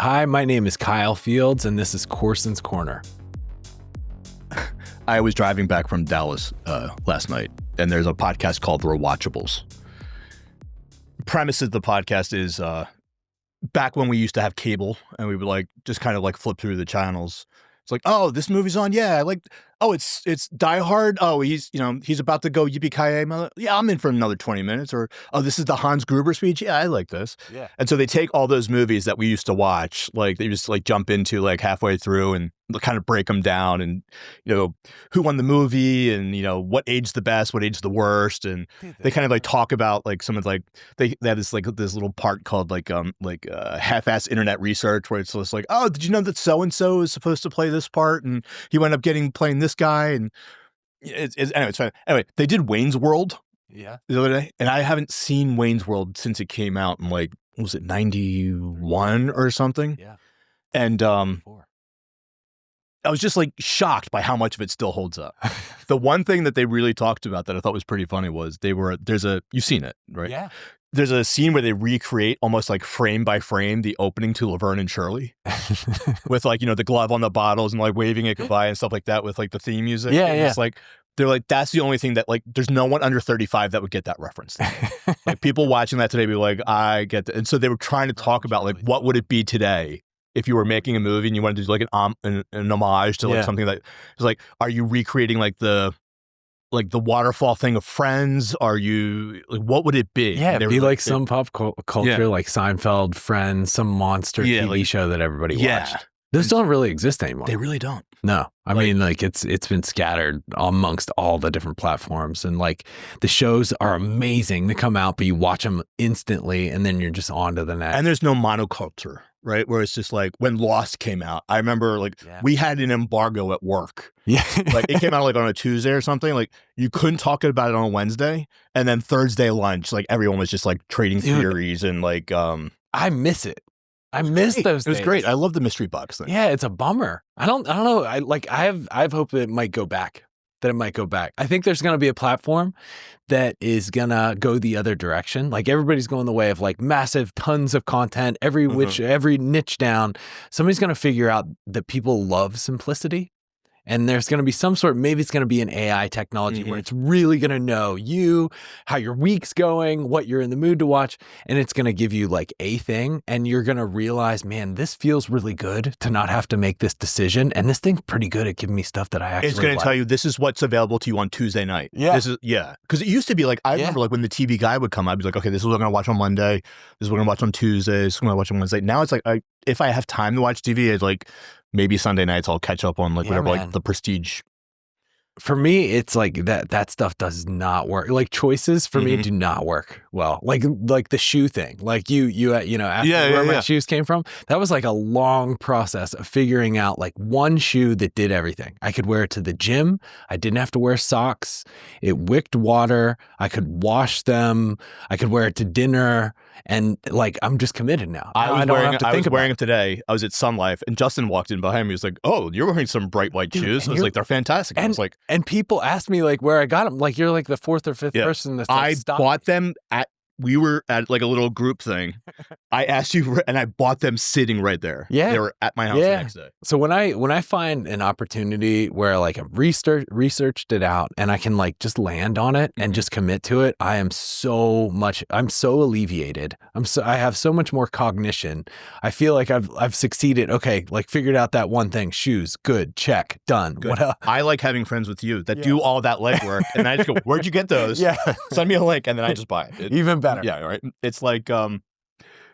Hi, my name is Kyle Fields, and this is Coursen's Corner. I was driving back from Dallas last night, and there's a podcast called The Rewatchables. Premise of the podcast is back when we used to have cable, and we would like just kind of like flip through the channels. It's like, oh, this movie's on. Yeah, it's Die Hard. Oh, he's about to go yippee-ki-yay. Yeah, I'm in for another 20 minutes. Or, oh, this is the Hans Gruber speech. Yeah, I like this. Yeah. And so they take all those movies that we used to watch, like they just like jump into like halfway through and kind of break them down, and who won the movie, and what aged the best, what aged the worst, and they kind of like talk about like some of like they have this little part called like half-ass internet research, where it's just like, oh, did you know that so and so is supposed to play this part, and he wound up playing this guy, and anyway, it's fine. Anyway, they did Wayne's World the other day, and I haven't seen Wayne's World since it came out in like, what was it, 91 or something? Yeah. And I was just like shocked by how much of it still holds up. The one thing that they really talked about that I thought was pretty funny was you've seen it, right? Yeah. There's a scene where they recreate almost like frame by frame the opening to Laverne and Shirley with like, the glove on the bottles and like waving it goodbye and stuff like that with like the theme music. Yeah, and yeah. It's like, they're like, that's the only thing that like, there's no one under 35 that would get that reference. Like people watching that today be like, I get that. And so they were trying to talk about like, what would it be today if you were making a movie and you wanted to do like an homage to like something that is like, are you recreating like the waterfall thing of Friends? Are you like, what would it be? Yeah, it'd be like some pop culture, like Seinfeld, Friends, some monster TV show that everybody watched. Those don't really exist anymore. They really don't. No, I mean, like it's been scattered amongst all the different platforms, and like the shows are amazing to come out, but you watch them instantly, and then you're just on to the next. And there's no monoculture, right? Where it's just like when Lost came out, I remember like we had an embargo at work. Yeah, like it came out like on a Tuesday or something. Like you couldn't talk about it on a Wednesday, and then Thursday lunch, like everyone was just like trading theories and like. I miss it. I miss those. It was great. I love the mystery box thing. Yeah, it's a bummer. I don't know. I have hope that it might go back. I think there's going to be a platform that is going to go the other direction. Like everybody's going the way of like massive tons of content, every niche down. Somebody's going to figure out that people love simplicity. And there's going to be some sort, maybe it's going to be an AI technology where it's really going to know you, how your week's going, what you're in the mood to watch. And it's going to give you like a thing. And you're going to realize, man, this feels really good to not have to make this decision. And this thing's pretty good at giving me stuff that I actually It's going to tell you, this is what's available to you on Tuesday night. Yeah. Because it used to be like, I remember like when the TV guy would come, I'd be like, okay, this is what I'm going to watch on Monday. This is what I'm going to watch on Tuesday. This is what I'm going to watch on Wednesday. Now it's like, if I have time to watch TV, it's like, maybe Sunday nights I'll catch up on like whatever, like the Prestige. For me, it's like that stuff does not work. Like choices for me do not work well. Like the shoe thing. Like you after where my shoes came from, that was like a long process of figuring out like one shoe that did everything. I could wear it to the gym. I didn't have to wear socks. It wicked water. I could wash them. I could wear it to dinner. And like, I'm just committed now. I don't have to think about it. I was wearing them today. I was at Sun Life and Justin walked in behind me. He was like, oh, you're wearing some bright white shoes. I was like, they're fantastic. I was like, and people ask me like where I got them. Like you're like the fourth or fifth person that's like, I bought them we were at like a little group thing. I asked you and I bought them sitting right there. Yeah. They were at my house the next day. So when I find an opportunity where like I've researched it out and I can like just land on it and just commit to it, I'm so alleviated. I have so much more cognition. I feel like I've succeeded. Okay, like figured out that one thing. Shoes, good, check, done. Good. What else? I like having friends with you that do all that legwork, and I just go, "Where'd you get those? Yeah, send me a link," and then I just buy it. Even better. Yeah, right. It's like I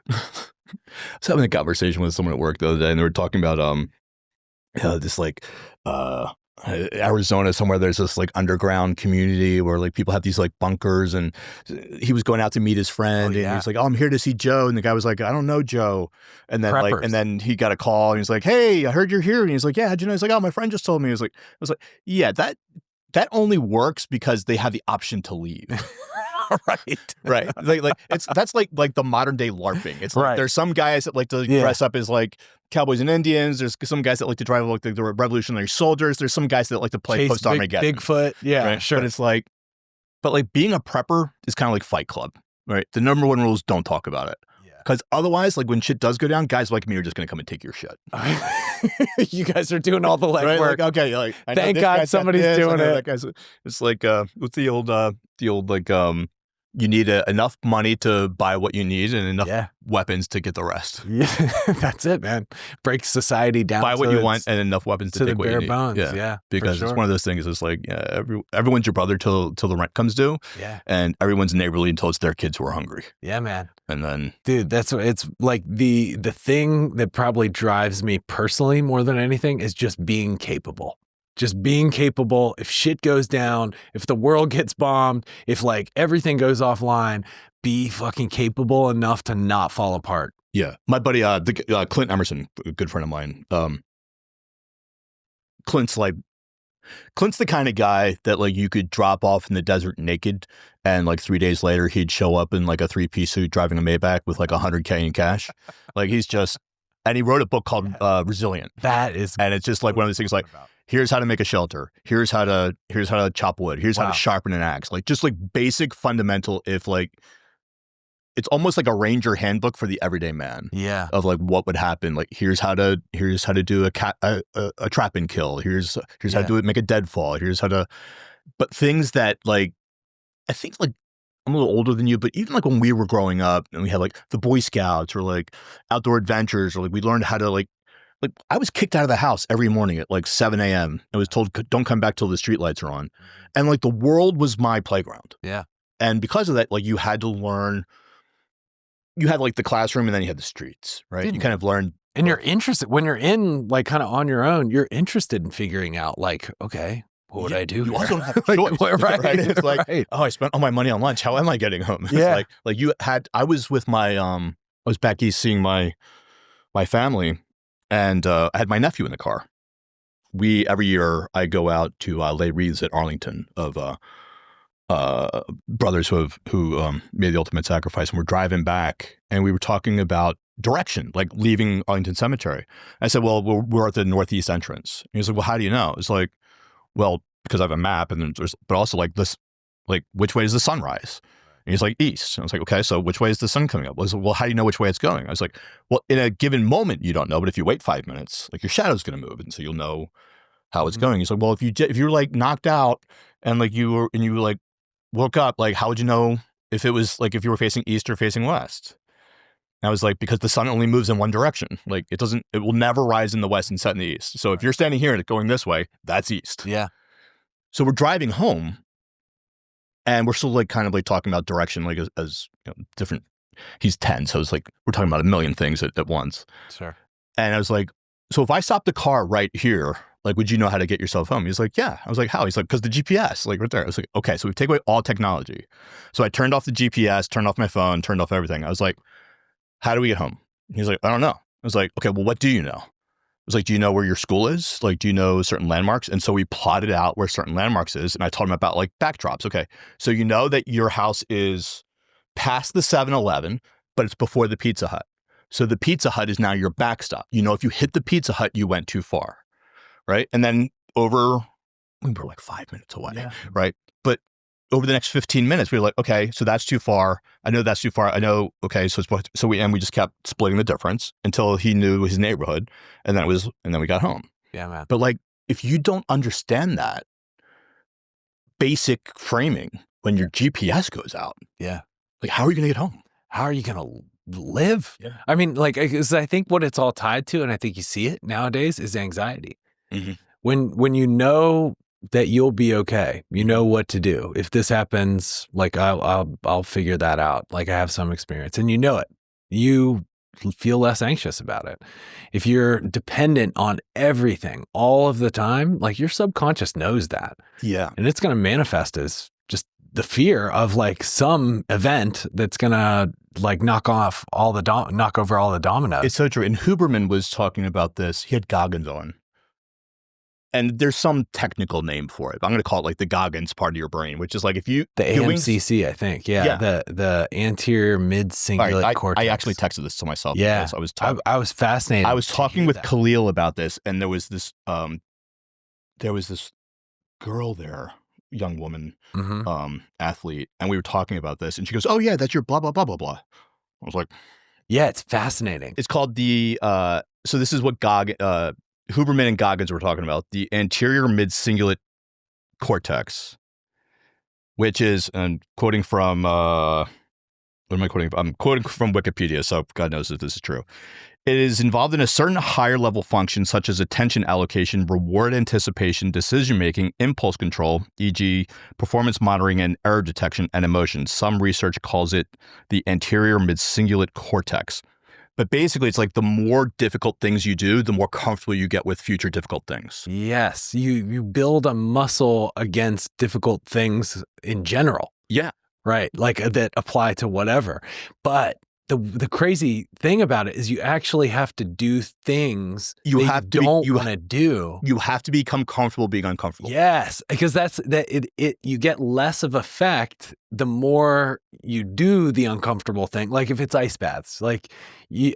was having a conversation with someone at work the other day, and they were talking about this like Arizona somewhere. There's this like underground community where like people have these like bunkers, and he was going out to meet his friend, and he was like, "Oh, I'm here to see Joe," and the guy was like, "I don't know Joe," and then Preppers. like, and then he got a call, and he's like, "Hey, I heard you're here," and he's like, "Yeah, how'd you know?" He's like, "Oh, my friend just told me." I was like, "Yeah, that only works because they have the option to leave." right. Like that's like the modern day LARPing. It's like there's some guys that like to dress up as like cowboys and Indians. There's some guys that like to drive like the revolutionary soldiers. There's some guys that like to play post Armageddon. Bigfoot. Yeah, right? Sure. But it's like, being a prepper is kind of like Fight Club, right? The number one rule is don't talk about it. Yeah. Because otherwise, like when shit does go down, guys like me are just going to come and take your shit. You guys are doing all the legwork. Right? Like, okay, like I know Thank this God guy's got somebody's this, doing I know it. that guy's, it's like what's the old like you need enough money to buy what you need and enough weapons to get the rest. Yeah, that's it, man. Break society down. Buy what you want and enough weapons to take what you need. Bones. Yeah, because it's one of those things. It's like everyone's your brother till the rent comes due. Yeah, and everyone's neighborly until it's their kids who are hungry. Yeah, man. And then, dude, that's what it's like. The thing that probably drives me personally more than anything is just being capable. Just being capable. If shit goes down, if the world gets bombed, if like everything goes offline, be fucking capable enough to not fall apart. Yeah. My buddy, Clint Emerson, a good friend of mine, Clint's the kind of guy that like you could drop off in the desert naked and like 3 days later he'd show up in like a 3-piece suit driving a Maybach with like $100K in cash. Like he's just, and he wrote a book called Resilient. That is, and it's just like one of those things like, here's how to make a shelter. Here's how to chop wood. Here's how to sharpen an axe. Like just like basic fundamental, if like, it's almost like a ranger handbook for the everyday man. Yeah. Of like what would happen. Like here's how to do a trap and kill. Here's how to do it, make a deadfall. Here's how to, but things that like, I think like I'm a little older than you, but even like when we were growing up and we had like the Boy Scouts or like outdoor adventures, or like we learned how to like I was kicked out of the house every morning at like 7 a.m. I was told, don't come back till the streetlights are on. And like the world was my playground. Yeah. And because of that, like you had to learn, you had like the classroom and then you had the streets, right? Dude, you kind of learned. And you're interested, when you're in like kind of on your own, you're interested in figuring out like, okay, what would I do? You also don't have a choice. Right? It's like, oh, I spent all my money on lunch. How am I getting home? Yeah. It's like you had, I was with my, I was back east seeing my family. And I had my nephew in the car. Every year I go out to lay wreaths at Arlington of brothers who made the ultimate sacrifice. And we're driving back and we were talking about direction, like leaving Arlington Cemetery. I said, well, we're at the northeast entrance. And he's like, well, how do you know? It's like, well, because I have a map, and then but also like this, like which way does the sun rise? And he's like, east. And I was like, okay, so which way is the sun coming up? I was like, well, how do you know which way it's going? I was like, well, in a given moment, you don't know, but if you wait 5 minutes, like your shadow's going to move. And so you'll know how it's going. He's like, well, if you're like knocked out and like you like woke up, like, how would you know if it was like, if you were facing east or facing west? And I was like, because the sun only moves in one direction. Like it will never rise in the west and set in the east. So if you're standing here and it's going this way, that's east. Yeah. So we're driving home. And we're still like kind of like talking about direction, like as you know, different. He's 10, so it's like we're talking about a million things at once. Sure. And I was like, so if I stop the car right here, like, would you know how to get yourself home? He's like, yeah. I was like, how? He's like, because the GPS, like right there. I was like, okay, so we take away all technology. So I turned off the GPS, turned off my phone, turned off everything. I was like, how do we get home? He's like, I don't know. I was like, okay, well, what do you know? I was like, do you know where your school is? Like, do you know certain landmarks? And so we plotted out where certain landmarks is. And I told him about like backdrops. Okay, so you know that your house is past the 7-Eleven, but it's before the Pizza Hut. So the Pizza Hut is now your backstop. You know, if you hit the Pizza Hut, you went too far, right? And then we were like 5 minutes away, right? But over the next 15 minutes, we were like, okay, so that's too far. I know that's too far. I know, okay, we just kept splitting the difference until he knew his neighborhood, and then we got home. Yeah, man. But like, if you don't understand that basic framing when your GPS goes out, like, how are you going to get home? How are you going to live? Yeah. I mean, like, I think what it's all tied to, and I think you see it nowadays, is anxiety. Mm-hmm. When you know that you'll be okay, you know what to do. If this happens, like I'll figure that out. Like I have some experience, and you know it. You feel less anxious about it. If you're dependent on everything all of the time, like your subconscious knows that. Yeah. And it's going to manifest as just the fear of like some event that's going to like knock over all the dominoes. It's so true. And Huberman was talking about this. He had Goggins on. And there's some technical name for it. I'm going to call it like the Goggins part of your brain, which is like if you... The AMCC, I think. Yeah. The anterior mid-cingulate cortex. I actually texted this to myself. Yeah. I was fascinated. I was talking with Khalil about this, and there was this girl there, young woman, athlete, and we were talking about this, and she goes, oh yeah, that's your blah, blah, blah, blah, blah. I was like, Yeah, it's fascinating. It's called the, so this is what Huberman and Goggins were talking about, the anterior mid-cingulate cortex, which is, and quoting from, what am I quoting? I'm quoting from Wikipedia, so God knows if this is true. It is involved in a certain higher level function such as attention allocation, reward anticipation, decision-making, impulse control, e.g. performance monitoring and error detection, and emotions. Some research calls it the anterior mid-cingulate cortex. But basically, it's like the more difficult things you do, the more comfortable you get with future difficult things. Yes, you build a muscle against difficult things in general. Yeah. Right, like that apply to whatever. But the crazy thing about it is you actually have to do things you don't want to do. You have to become comfortable being uncomfortable. Yes, because you get less of effect the more you do the uncomfortable thing. Like if it's ice baths, like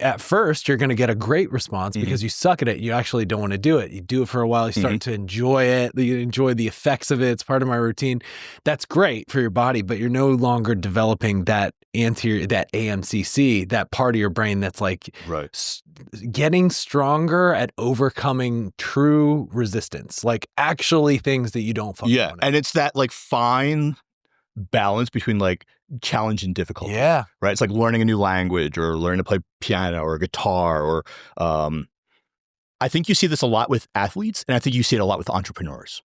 at first you're going to get a great response because you suck at it. You actually don't want to do it. You do it for a while. You start to enjoy it. You enjoy the effects of it. It's part of my routine. That's great for your body, but you're no longer developing that AMCC, that part of your brain that's like getting stronger at overcoming true resistance, like actually things that you don't fucking want to do. And it's that like fine balance between like challenge and difficulty. Yeah. Right. It's like learning a new language or learning to play piano or guitar or I think you see this a lot with athletes, and I think you see it a lot with entrepreneurs.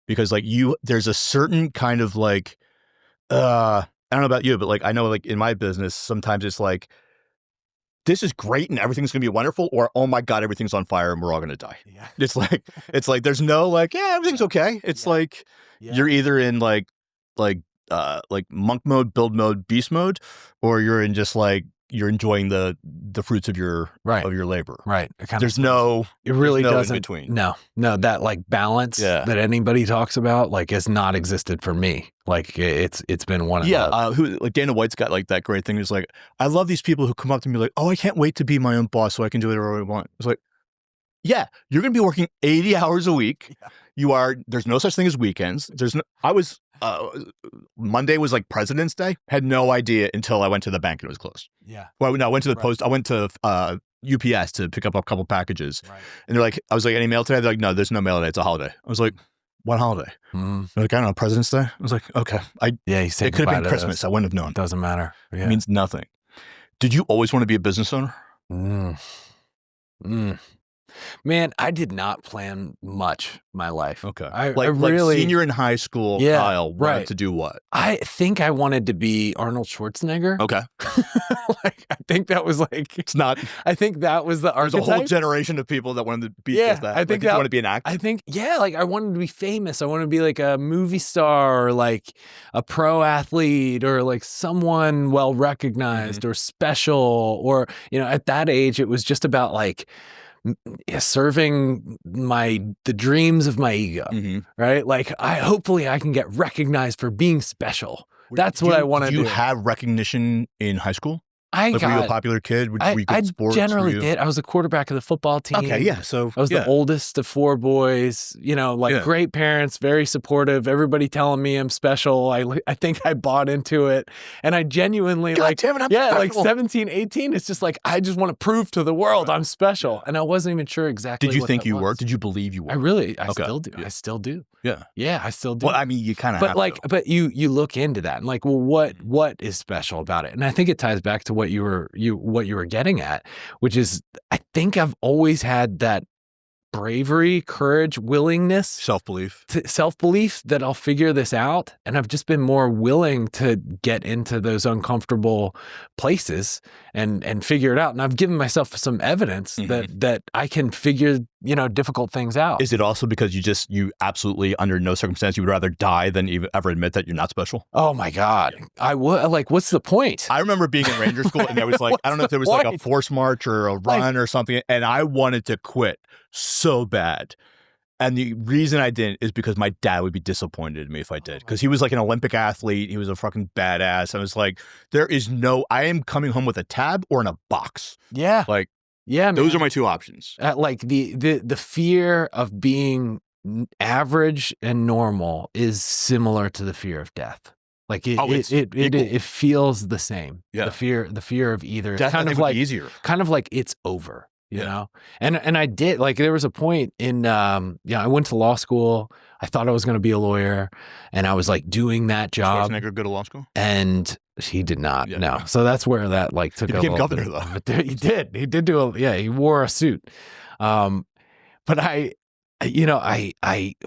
Because like there's a certain kind of like I don't know about you, but like I know like in my business, sometimes it's like this is great and everything's gonna be wonderful, or oh my God, everything's on fire and we're all gonna die. Yeah. It's like there's no like, yeah, everything's okay. It's like you're either in like monk mode, build mode, beast mode, or you're in just like you're enjoying the fruits of your labor. Right. It really doesn't in between. No, that like balance that anybody talks about like has not existed for me. Like it's been one of who like Dana White's got like that great thing. He's like, I love these people who come up to me like, oh, I can't wait to be my own boss so I can do whatever I want. It's like, yeah, you're gonna be working 80 hours a week. Yeah. There's no such thing as weekends. Monday was like President's Day. Had no idea until I went to the bank and it was closed. Yeah. Well, no, I went to the post. I went to UPS to pick up a couple packages. Right. And they're like, I was like, any mail today? They're like, no, there's no mail today. It's a holiday. I was like, what holiday? They're like, I don't know, President's Day. I was like, okay. You said it could have been Christmas. I wouldn't have known. Doesn't matter. Yeah. It means nothing. Did you always want to be a business owner? Man, I did not plan much my life. Okay. I really, like senior in high school, Kyle wanted to do what? I think I wanted to be Arnold Schwarzenegger. Okay. I think that was like, it's not, I think that was the archetype. There's a whole generation of people that wanted to be just that. I think you want to be an actor? I think, like I wanted to be famous. I wanted to be like a movie star or like a pro athlete or like someone well recognized or special, or, at that age, it was just about like, serving the dreams of my ego, right? Like hopefully I can get recognized for being special. That's what I want to do. Did you have recognition in high school? Were you a popular kid? Were you good at sports? I generally did. I was a quarterback of the football team. Okay, yeah. So I was the oldest of 4 boys, great parents, very supportive, everybody telling me I'm special. I think I bought into it. And I genuinely damn it, I'm special. like 17, 18, it's just like, I just want to prove to the world I'm special. And I wasn't even sure exactly Did you think you were? Did you believe you were? I still do. Yeah. I still do. Yeah. Yeah, I still do. Well, I mean, you kind of but you look into that and like, well, what is special about it? And I think it ties back to what you were getting at, which is I think I've always had that bravery, courage, willingness, self-belief that I'll figure this out. And I've just been more willing to get into those uncomfortable places and figure it out. And I've given myself some evidence that I can figure, difficult things out. Is it also because you absolutely under no circumstance you would rather die than even ever admit that you're not special? Oh my God. I would what's the point? I remember being in Ranger School and there was like, I don't know if there was like a force march or a run or something. And I wanted to quit so bad. And the reason I didn't is because my dad would be disappointed in me if I did. Because he was like an Olympic athlete. He was a fucking badass. I was like, I am coming home with a tab or in a box. Yeah. Like, yeah, those are my 2 options. Like the fear of being average and normal is similar to the fear of death. Like it's it feels the same. Yeah. The fear of either. Death, kind I of think, would like be easier. kind of like it's over, you Yeah. know? And I did, like, there was a point in, I went to law school. I thought I was going to be a lawyer, and I was like doing that job. Schwarzenegger go to law school? And he did not, Yeah. no. So that's where that like took He a became little governor, bit. though. But he did do he wore a suit. But I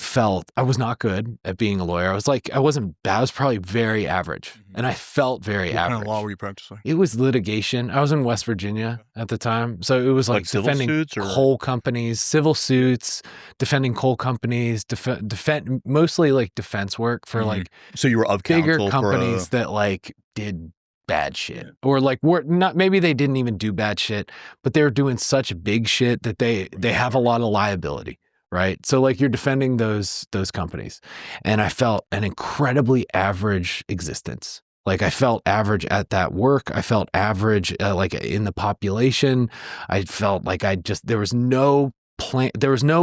felt I was not good at being a lawyer. I was probably very average, and I felt very What average. kind of law were you practicing? It was litigation. I was in West Virginia at the time. So it was like civil defending suits or coal companies, civil suits, defending coal companies, defend mostly like defense work for like so you were of bigger counsel companies that like did bad shit, or like were not, maybe they didn't even do bad shit, but they were doing such big shit that they have a lot of liability. Right. So like you're defending those companies, and I felt an incredibly average existence. Like I felt average at that work. I felt average like in the population. I felt like there was no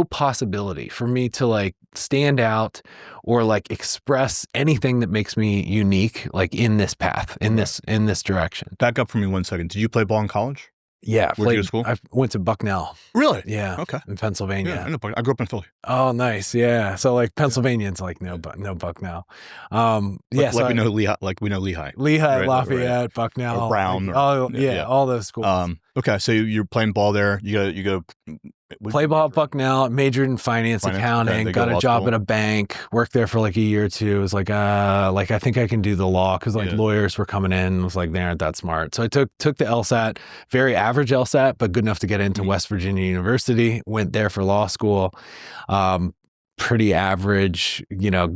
possibility for me to like stand out or like express anything that makes me unique, like in this path, in this direction. Back up for me 1 second. Did you play ball in college? Yeah. Where'd you go to school? I went to Bucknell. Really? Yeah. Okay. In Pennsylvania. Yeah, I grew up in Philly. Oh, nice. Yeah. So like Pennsylvanians like no Bucknell. Like we know Lehigh. Lehigh, right, Lafayette, right. Bucknell, Or Brown. all those schools. Okay, so you're playing ball there. You go play ball at Bucknell, majored in finance accounting, okay, got a job school. at a bank, worked there for like a year or two. It was like I think I can do the law, because like lawyers were coming in. I was like, they aren't that smart. So I took the LSAT, very average LSAT, but good enough to get into West Virginia University. Went there for law school. Pretty average,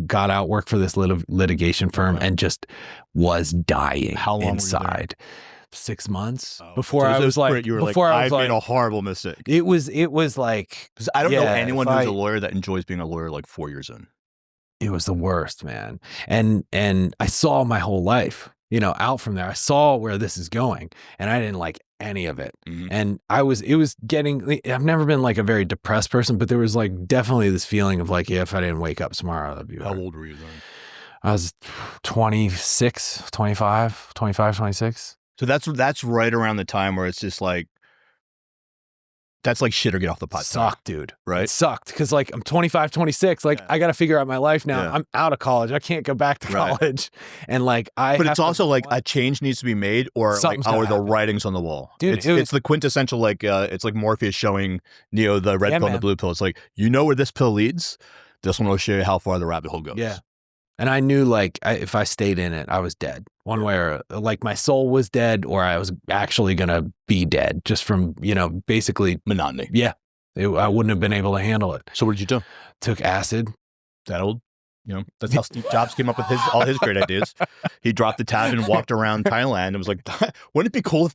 got out, worked for this litigation firm, and just was dying. How long inside. Were you there? 6 months before I was like, I made a horrible mistake. It was like, because I don't know anyone who's a lawyer that enjoys being a lawyer like 4 years in. It was the worst, man. And I saw my whole life, out from there. I saw where this is going, and I didn't like any of it. And I've never been like a very depressed person, but there was like definitely this feeling of like, if I didn't wake up tomorrow, that'd be better. How old were you then? I was 26, 25, 26. So that's right around the time where it's just like, that's like shit or get off the pot. Sucked, dude. Right? It sucked because like I'm 25, 26. Like I got to figure out my life now. Yeah. I'm out of college. I can't go back to college. And like But it's also like a change needs to be made, or like the writings on the wall. Dude, it's the quintessential like it's like Morpheus showing Neo the red pill and the blue pill. It's like, where this pill leads. This one will show you how far the rabbit hole goes. Yeah. And I knew like if I stayed in it, I was dead. One way or like my soul was dead, or I was actually going to be dead just from, basically monotony. Yeah. I wouldn't have been able to handle it. So what did you do? Took acid. That old? That's how Steve Jobs came up with all his great ideas. He dropped the tab and walked around Thailand and was like, wouldn't it be cool if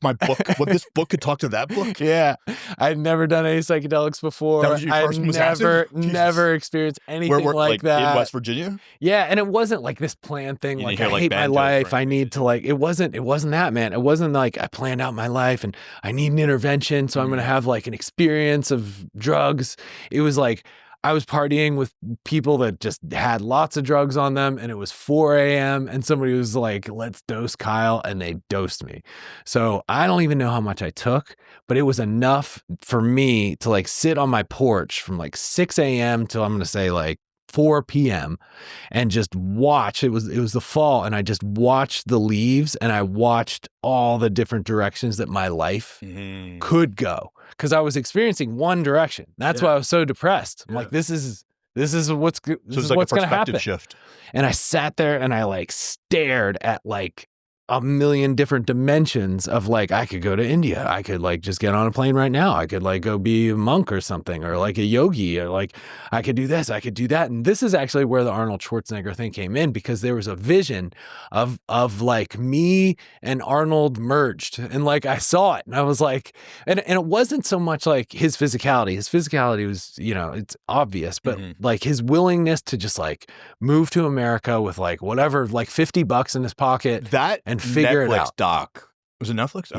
this book could talk to that book? Yeah. I'd never done any psychedelics before. That was your first never experienced anything like that. In West Virginia? Yeah. And it wasn't like this planned thing. Like, I hate my life. I need to like, it wasn't that, man. It wasn't like I planned out my life and I need an intervention. So I'm going to have like an experience of drugs. It was like, I was partying with people that just had lots of drugs on them, and it was 4 a.m. and somebody was like, let's dose Kyle, and they dosed me. So I don't even know how much I took, but it was enough for me to like sit on my porch from like 6 a.m. till I'm going to say like 4 p.m. and just watch. It was the fall, and I just watched the leaves, and I watched all the different directions that my life could go. Because I was experiencing one direction. That's why I was so depressed. I'm like, this is what's going to happen. Shift. And I sat there and I like stared at like a million different dimensions of like, I could go to India. I could like just get on a plane right now. I could like go be a monk or something, or like a yogi, or like I could do this, I could do that. And this is actually where the Arnold Schwarzenegger thing came in, because there was a vision of like me and Arnold merged, and like I saw it, and I was like, and it wasn't so much like his physicality. His physicality was, it's obvious, but like his willingness to just like move to America with like whatever, like $50 in his pocket. And figure Netflix it out. Doc. Was it Netflix?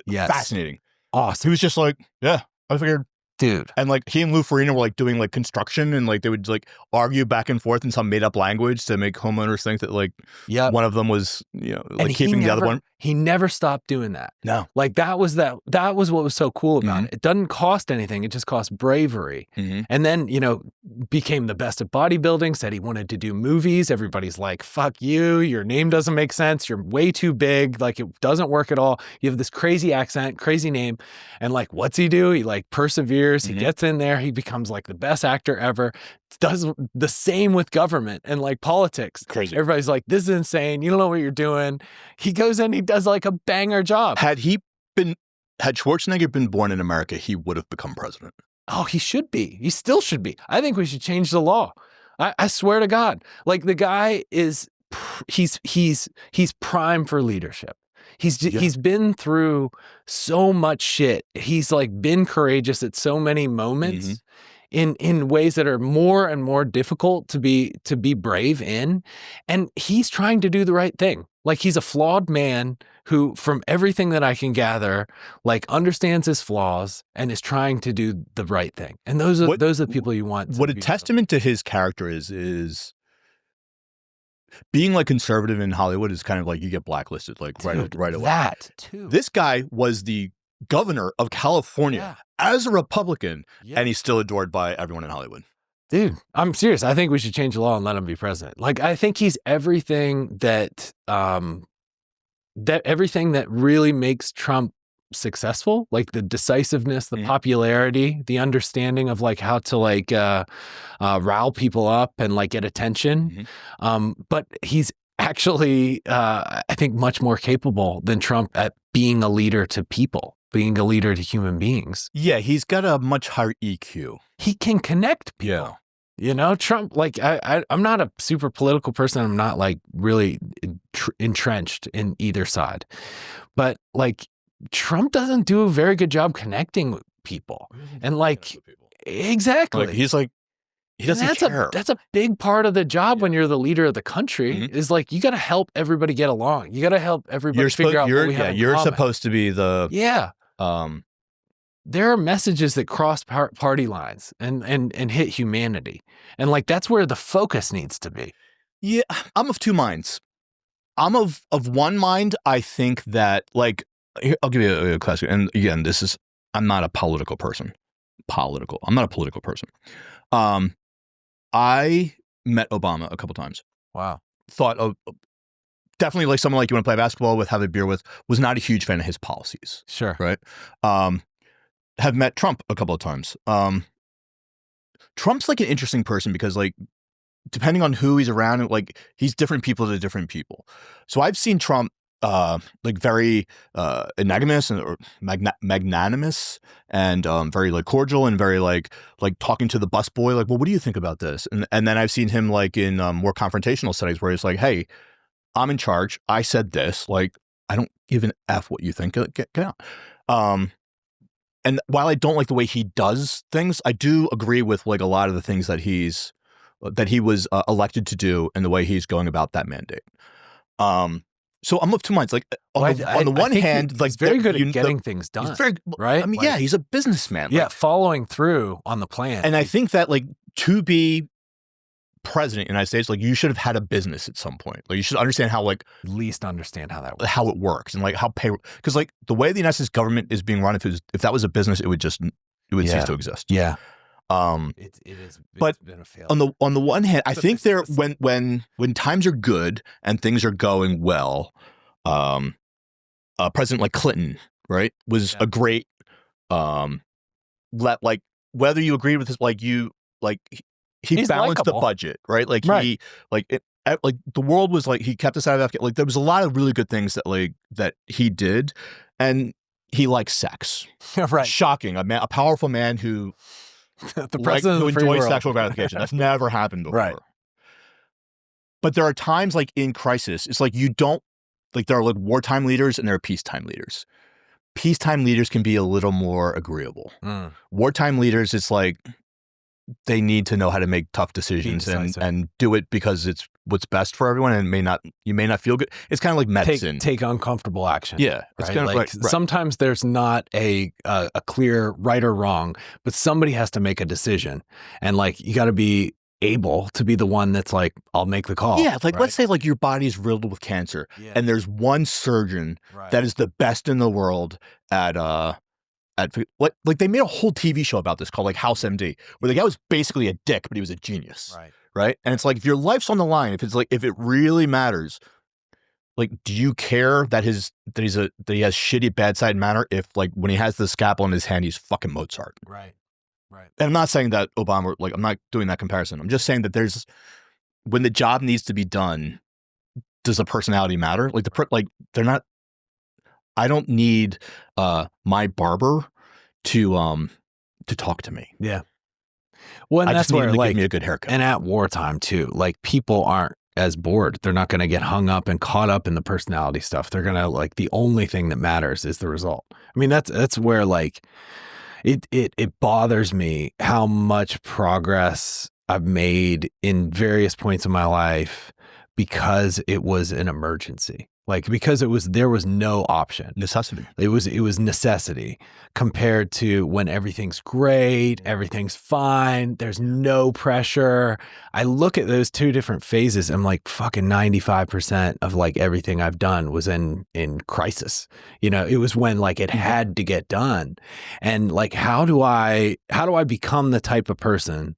Yeah. Fascinating. Awesome. He was just like, I figured Dude. And like he and Lou Ferrigno were like doing like construction, and like they would like argue back and forth in some made up language to make homeowners think that like one of them was, you know, like keeping the other one. He never stopped doing that. No. Like that was what was so cool about it. It doesn't cost anything. It just costs bravery. And then, you know, became the best at bodybuilding, said he wanted to do movies. Everybody's like, fuck you. Your name doesn't make sense. You're way too big. Like it doesn't work at all. You have this crazy accent, crazy name. And like, what's he do? He like perseveres. He gets in there. He becomes like the best actor ever. Does the same with government and like politics. Crazy. Everybody's like, this is insane. You don't know what you're doing. He goes in, he does like a banger job. Had Schwarzenegger been born in America, he would have become president. Oh, he should be. He still should be. I think we should change the law. I swear to God. Like the guy is, he's prime for leadership. He's been through so much shit. He's like been courageous at so many moments in ways that are more and more difficult to be brave in. And he's trying to do the right thing. Like he's a flawed man who, from everything that I can gather, like understands his flaws and is trying to do the right thing. And those are the people you want. What a testament to his character is being like conservative in Hollywood is kind of like you get blacklisted like right away. That too. This guy was the governor of California as a Republican, and he's still adored by everyone in Hollywood. Dude, I'm serious. I think we should change the law and let him be president. Like, I think he's everything that everything that really makes Trump successful, like the decisiveness, the popularity, the understanding of like how to like rile people up and like get attention. But he's actually, I think, much more capable than Trump at being a leader to people, being a leader to human beings. Yeah, he's got a much higher EQ. He can connect people. Yeah. You know, Trump, like, I'm not a super political person. I'm not like really entrenched in either side. But like, Trump doesn't do a very good job connecting with people. And like, exactly. Like, he doesn't care. That's a big part of the job when you're the leader of the country is like, you got to help everybody get along. You got to help everybody figure out what we have in you're common. supposed to be the... There are messages that cross party lines and hit humanity. And like, that's where the focus needs to be. Yeah, I'm of two minds. I'm of one mind. I think that like, here, I'll give you a classic. And again, I'm not a political person. I'm not a political person. I met Obama a couple times. Wow. Thought of definitely like someone like you want to play basketball with, have a beer with, was not a huge fan of his policies. Sure. Right. Have met Trump a couple of times. Trump's like an interesting person because like, depending on who he's around, like he's different people to different people. So I've seen Trump like very magnanimous or magnanimous and very like cordial and very like talking to the busboy, like, well, what do you think about this? And then I've seen him like in more confrontational settings where he's like, hey, I'm in charge. I said this. Like, I don't give an F what you think. Get out. And while I don't like the way he does things, I do agree with like a lot of the things that he was elected to do and the way he's going about that mandate. So I'm of two minds. Like on the one hand, like he's very good at getting things done. Right? I mean, like, he's a businessman. Yeah, like, following through on the plan. And I think that like to be president of the United States, like you should have had a business at some point. Like you should understand how like at least understand how that works. How it works and like how because like the way the United States government is being run, if that was a business, it would cease to exist. Yeah. It's been a failure. On the one hand, I think there when times are good and things are going well, President like Clinton, right, was a great like whether you agreed with his he balanced the budget, right? Like he like the world was like he kept us out of Afghanistan. Like there was a lot of really good things that he did, and he liked sex. Right, shocking. A powerful man who. The president who of the free enjoys world. sexual gratification. That's never happened before. Right. But there are times like in crisis, it's like you don't like there are like wartime leaders and there are peacetime leaders. Peacetime leaders can be a little more agreeable. Wartime leaders, it's like they need to know how to make tough decisions and do it because it's what's best for everyone, and you may not feel good. It's kind of like medicine. Take uncomfortable action. Yeah, it's right? kind of like sometimes there's not a clear right or wrong, but somebody has to make a decision, and like you got to be able to be the one that's like, I'll make the call. Yeah, like let's say like your body's riddled with cancer, and there's one surgeon that is the best in the world at like they made a whole TV show about this called like House MD, where the guy was basically a dick, but he was a genius. Right. And it's like, if your life's on the line, if it really matters, like, do you care that he has shitty bedside manner if like when he has the scalpel in his hand, he's fucking Mozart? Right. And I'm not saying that Obama, like, I'm not doing that comparison. I'm just saying that when the job needs to be done, does the personality matter? Like they're not. I don't need my barber to talk to me. Yeah. Well, and that's where give me a good haircut. And at wartime too, like people aren't as bored. They're not going to get hung up and caught up in the personality stuff. They're going to like, the only thing that matters is the result. I mean, that's where like it bothers me how much progress I've made in various points of my life because it was an emergency. Like, because there was no option. Necessity. It was necessity compared to when everything's great, everything's fine, there's no pressure. I look at those two different phases. I'm like, fucking 95% of like everything I've done was in crisis. You know, it was when like it had to get done. And like, how do I become the type of person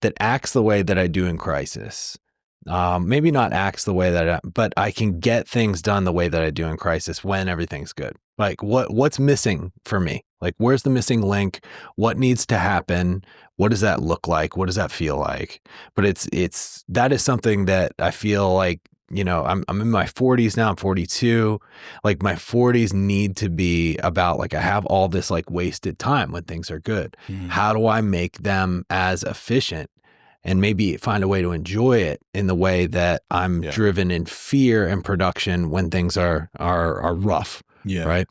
that acts the way that I do in crisis? Maybe not acts the way that but I can get things done the way that I do in crisis when everything's good. Like what's missing for me? Like, where's the missing link? What needs to happen? What does that look like? What does that feel like? But that is something that I feel like, you know, I'm in my 40s now. I'm 42. Like my 40s need to be about like, I have all this like wasted time when things are good. How do I make them as efficient? And maybe find a way to enjoy it in the way that I'm driven in fear and production when things are rough. Yeah. Right.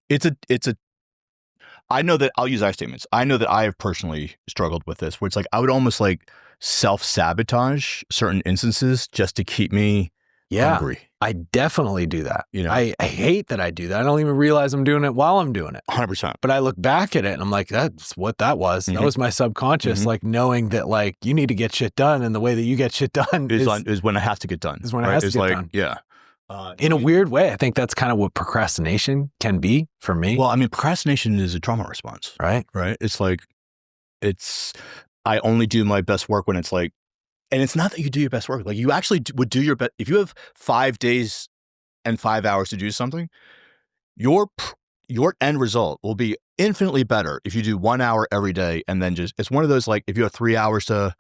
I know that I'll use I statements. I know that I have personally struggled with this, where it's like, I would almost like self-sabotage certain instances just to keep me hungry. I definitely do that. You know, I hate that I do that. I don't even realize I'm doing it while I'm doing it. 100%. But I look back at it and I'm like, that's what that was. That was my subconscious, like knowing that like you need to get shit done, and the way that you get shit done is when it has to get done. Is when it has to get done. Yeah. In a weird way, I think that's kind of what procrastination can be for me. Well, I mean, procrastination is a trauma response. Right. It's like, I only do my best work when it's like, and it's not that you do your best work. Like, you actually would do your best. If you have 5 days and 5 hours to do something, your end result will be infinitely better if you do 1 hour every day. And then it's one of those, like, if you have 3 hours to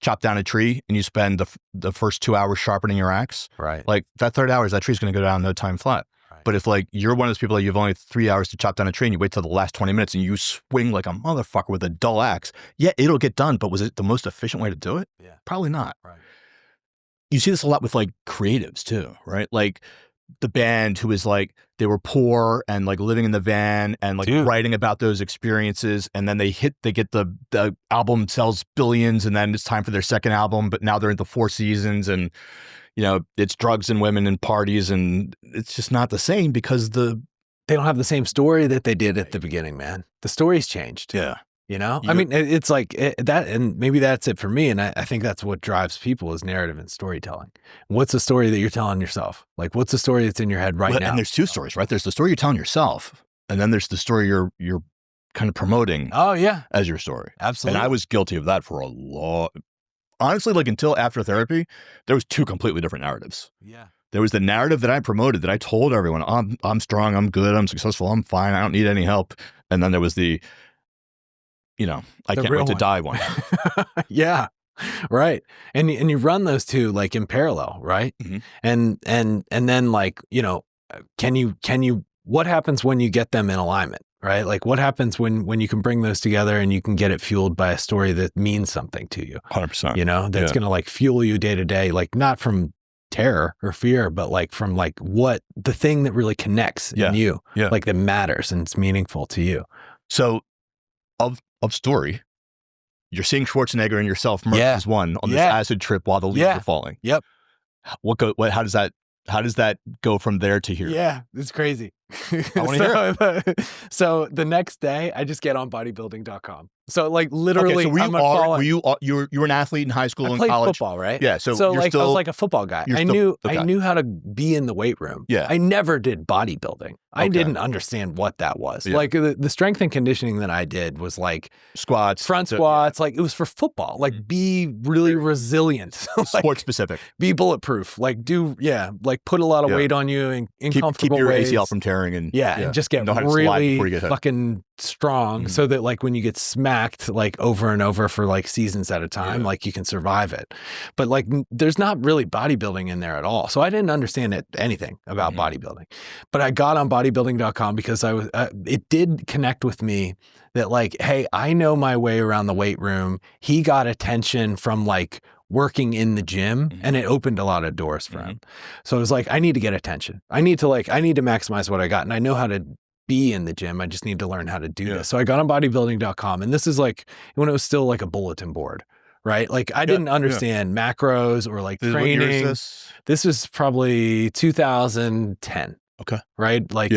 chop down a tree and you spend the first 2 hours sharpening your axe, right? Like, that third hour, that tree's going to go down no time flat. But if like you're one of those people that you've only 3 hours to chop down a tree and you wait till the last 20 minutes and you swing like a motherfucker with a dull axe, it'll get done. But was it the most efficient way to do it? Yeah. Probably not. Right. You see this a lot with like creatives too, right? Like the band who is like, they were poor and like living in the van and like writing about those experiences. And then they get the album sells billions, and then it's time for their second album, but now they're into 4 seasons, and you know, it's drugs and women and parties, and it's just not the same because they don't have the same story that they did at the beginning, man. The story's changed. Yeah. You know, I mean, it's like that, and maybe that's it for me. And I think that's what drives people is narrative and storytelling. What's the story that you're telling yourself? Like, what's the story that's in your head now? And there's 2 stories, right? There's the story you're telling yourself, and then there's the story you're kind of promoting. Oh yeah, as your story. Absolutely. And I was guilty of that for a long. Honestly, like until after therapy, there was 2 completely different narratives. Yeah. There was the narrative that I promoted, that I told everyone, I'm strong, I'm good, I'm successful, I'm fine, I don't need any help. And then there was the, you know, I can't wait to die one. Yeah. Right. And you run those 2 like in parallel, right? And then like, you know, what happens when you get them in alignment? Right? Like, what happens when you can bring those together and you can get it fueled by a story that means something to you? 100%. You know, that's going to like fuel you day to day, like not from terror or fear, but like from like what the thing that really connects in you, like that matters and it's meaningful to you. So of story, you're seeing Schwarzenegger and yourself merge as one on this acid trip while the leaves are falling. Yep. how does that go from there to here? Yeah, it's crazy. I want to hear it. So the next day, I just get on bodybuilding.com. So like Okay, literally, so you were an athlete in high school I and played college? football, right? Yeah, so So you're like I still was like a football guy. you're I still- knew how to be in the weight room. Yeah. I never did bodybuilding. I Okay. didn't understand what that was. Yeah. Like the strength and conditioning that I did was like squats, front squats. Like it was for football. Like be really resilient. Like, sport specific. be bulletproof. Like like put a lot of Yeah. weight on you in Keep comfortable your ways. ACL from tearing and And just get know how to slide really before you get hit. fucking strong so that like when you get smacked like over and over for like seasons at a time, like you can survive it. But like there's not really bodybuilding in there at all. So I didn't understand anything about bodybuilding. But I got on bodybuilding.com because I was it did connect with me that like, hey, I know my way around the weight room. He got attention from like working in the gym and it opened a lot of doors for him. So it was like, I need to get attention. I need to maximize what I got. And I know how to be in the gym. I just need to learn how to do this. So I got on bodybuilding.com and this is like when it was still like a bulletin board, right? Like I didn't understand macros or like training. What year is This was probably 2010. Okay. Right? Like,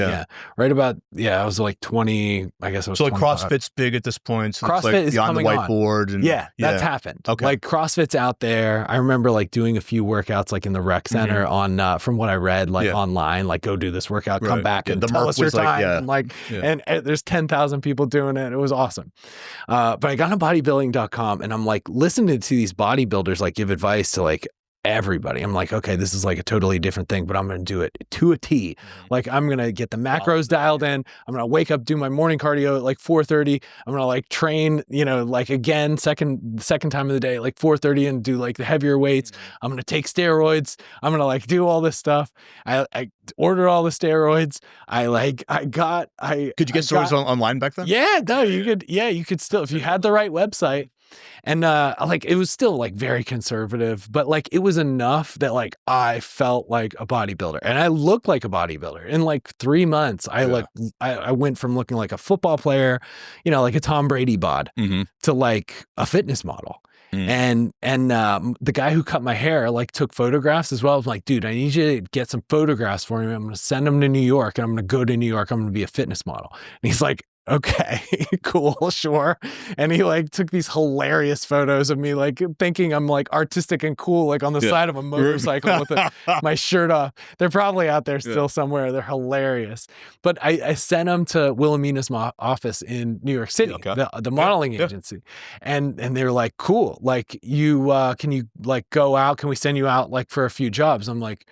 right about, I was like 20, I guess I was So like 25. CrossFit's big at this point. So CrossFit it's like is beyond the coming on. whiteboard. And, that's happened. Okay. Like CrossFit's out there. I remember like doing a few workouts like in the rec center on, from what I read, like online, like go do this workout, come back and tell us your time. And there's 10,000 people doing it. It was awesome. But I got on bodybuilding.com and I'm like listening to these bodybuilders like give advice to like everybody. I'm like, okay, this is like a totally different thing, but I'm going to do it to a T. Like I'm going to get the macros dialed in. I'm going to wake up, do my morning cardio at like 4:30. I'm going to like train, like again, second time of the day, like 4:30 and do like the heavier weights. I'm going to take steroids. I'm going to like do all this stuff. I ordered all the steroids. Could you get steroids online back then? Yeah, no, you could still, if you had the right website. And like it was still like very conservative, but like it was enough that like I felt like a bodybuilder and I looked like a bodybuilder. In like 3 months, I went from looking like a football player, like a Tom Brady bod to like a fitness model. And the guy who cut my hair like took photographs as well. I was like, dude, I need you to get some photographs for me. I'm going to send them to New York and I'm going to go to New York. I'm going to be a fitness model. And he's like, okay, cool, sure. And he like took these hilarious photos of me, like thinking I'm like artistic and cool, like on the side of a motorcycle with my shirt off. They're probably out there still somewhere. They're hilarious. But I sent them to Wilhelmina's office in New York City, the modeling agency. And they were like, cool. Like can you like go out? Can we send you out like for a few jobs? I'm like,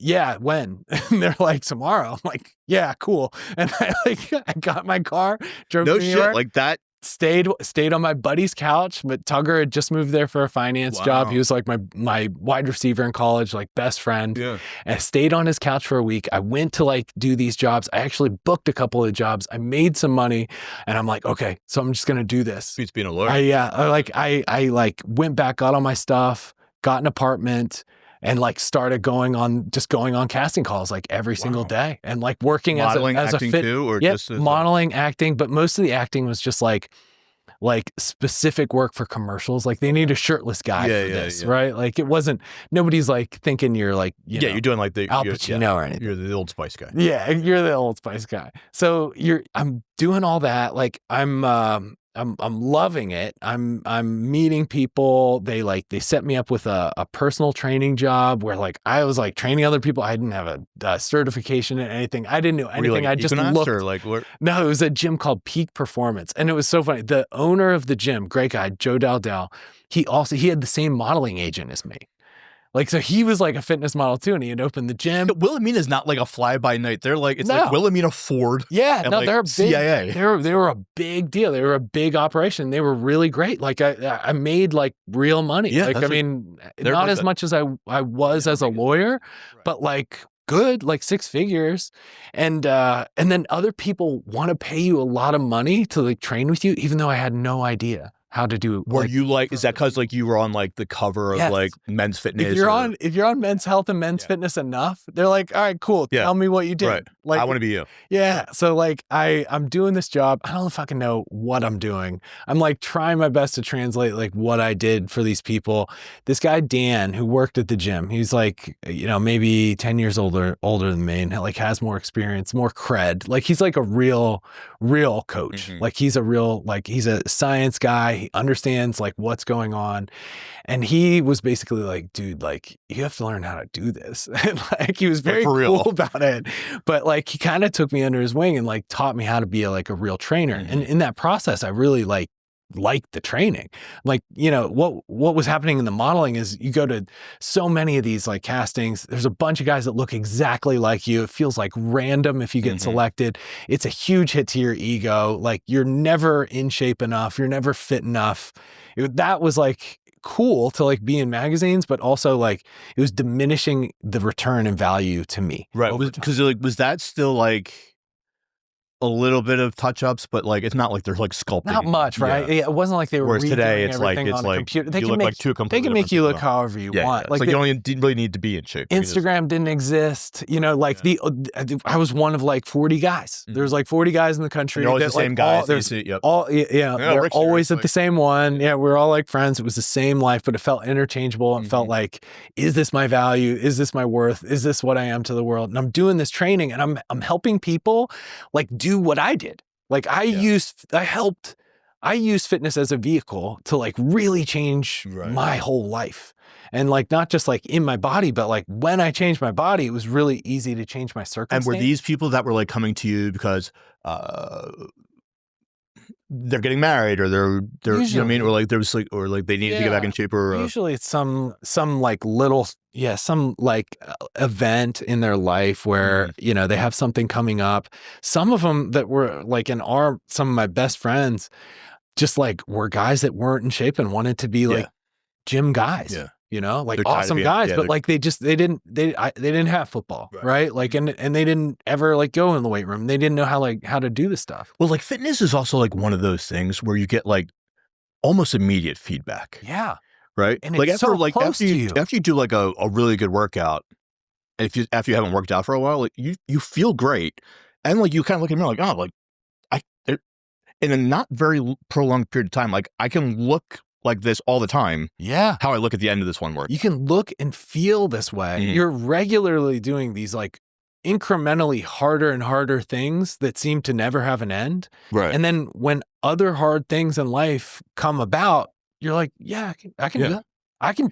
yeah, when? And they're like, tomorrow. I'm like, yeah, cool. And I got my car, drove to New York, like that. Stayed on my buddy's couch, but Tugger had just moved there for a finance job. He was like my wide receiver in college, like best friend. And I stayed on his couch for a week. I went to like do these jobs. I actually booked a couple of jobs. I made some money and I'm like, okay, so I'm just going to do this. Beats being a lawyer. I went back, got all my stuff, got an apartment, and like started going on casting calls like every single day and like working modeling, as a acting fit, too, or just modeling, acting, but most of the acting was just like specific work for commercials. Like they need a shirtless guy for this, right? Like it wasn't, nobody's like thinking you're like, you're doing like the Al Pacino or anything. You're the Old Spice guy. Yeah, you're the Old Spice guy. So I'm doing all that. Like I'm loving it. I'm meeting people. They set me up with a personal training job where like I was like training other people. I didn't have a certification in anything. I didn't know anything. I just looked. No, it was a gym called Peak Performance, and it was so funny. The owner of the gym, great guy, Joe Daldell. He had the same modeling agent as me. Like, so he was like a fitness model too, and he had opened the gym. Wilhelmina's not like a fly-by-night. They're like, it's like Wilhelmina Ford. Yeah, and no, like they're a big, CIA. They were a big deal. They were a big operation. They were really great. Like I made like real money. Yeah, like, I mean, not like as much as I was as a lawyer, but like good, like 6 figures. And then other people want to pay you a lot of money to like train with you, even though I had no idea. how to do. Were you like, is that because like you were on like the cover of Yes. like Men's Fitness? If you're on Men's Health and Men's Fitness enough, they're like, all right, cool. Yeah. Tell me what you did. Right. Like, I want to be you. Yeah. So like I'm doing this job. I don't fucking know what I'm doing. I'm like trying my best to translate like what I did for these people. This guy, Dan, who worked at the gym, he's like, you know, maybe 10 years older than me, and like has more experience, more cred. Like he's like a real coach. Mhm. Like he's a science guy. He understands like what's going on. And he was basically like, dude, like you have to learn how to do this. And like he was very cool about it. But like he kind of took me under his wing and like taught me how to be like a real trainer. Mhm. And in that process, I really liked the training. Like, you know, what was happening in the modeling is you go to so many of these like castings, there's a bunch of guys that look exactly like you. It feels like random if you get selected. It's a huge hit to your ego. Like you're never in shape enough. You're never fit enough. That was like cool to like be in magazines, but also like it was diminishing the return and value to me. Right. Because like, was that still like a little bit of touch-ups, but like it's not like they're like sculpting. Not much, right? Yeah. It wasn't like they were. Whereas today, it's like on a computer. They can make you look however you want. Like you don't even really need to be in shape. Instagram didn't exist. You know, like I was one of like 40 guys. There's like 40 guys in the country. They're always the same guys. They're always at the same one. Yeah, we're all like friends. It was the same life, but it felt interchangeable and felt like, is this my value? Is this my worth? Is this what I am to the world? And I'm doing this training and I'm helping people like do what I did. Like I used fitness as a vehicle to like really change my whole life. And like, not just like in my body, but like when I changed my body, it was really easy to change my circumstance. And were these people that were like coming to you because, they're getting married or they're usually, you know what I mean? Or like there was like, or like they needed to get back in shape or usually it's some like little, some like event in their life where, you know, they have something coming up. Some of them that were like some of my best friends just like were guys that weren't in shape and wanted to be like gym guys. Yeah. You know, like awesome guys, but like they didn't have football, right? Like, and they didn't ever like go in the weight room. They didn't know how to do this stuff. Well, like fitness is also like one of those things where you get like almost immediate feedback. Yeah. Right. And like it's after you do like a really good workout, and after you haven't worked out for a while, like you feel great. And like you kind of look at me like, oh, like in a not very prolonged period of time, like I can look like this all the time. Yeah. How I look at the end of this one work. You can look and feel this way. You're regularly doing these like incrementally harder and harder things that seem to never have an end. Right. And then when other hard things in life come about, you're like, yeah, I can do that.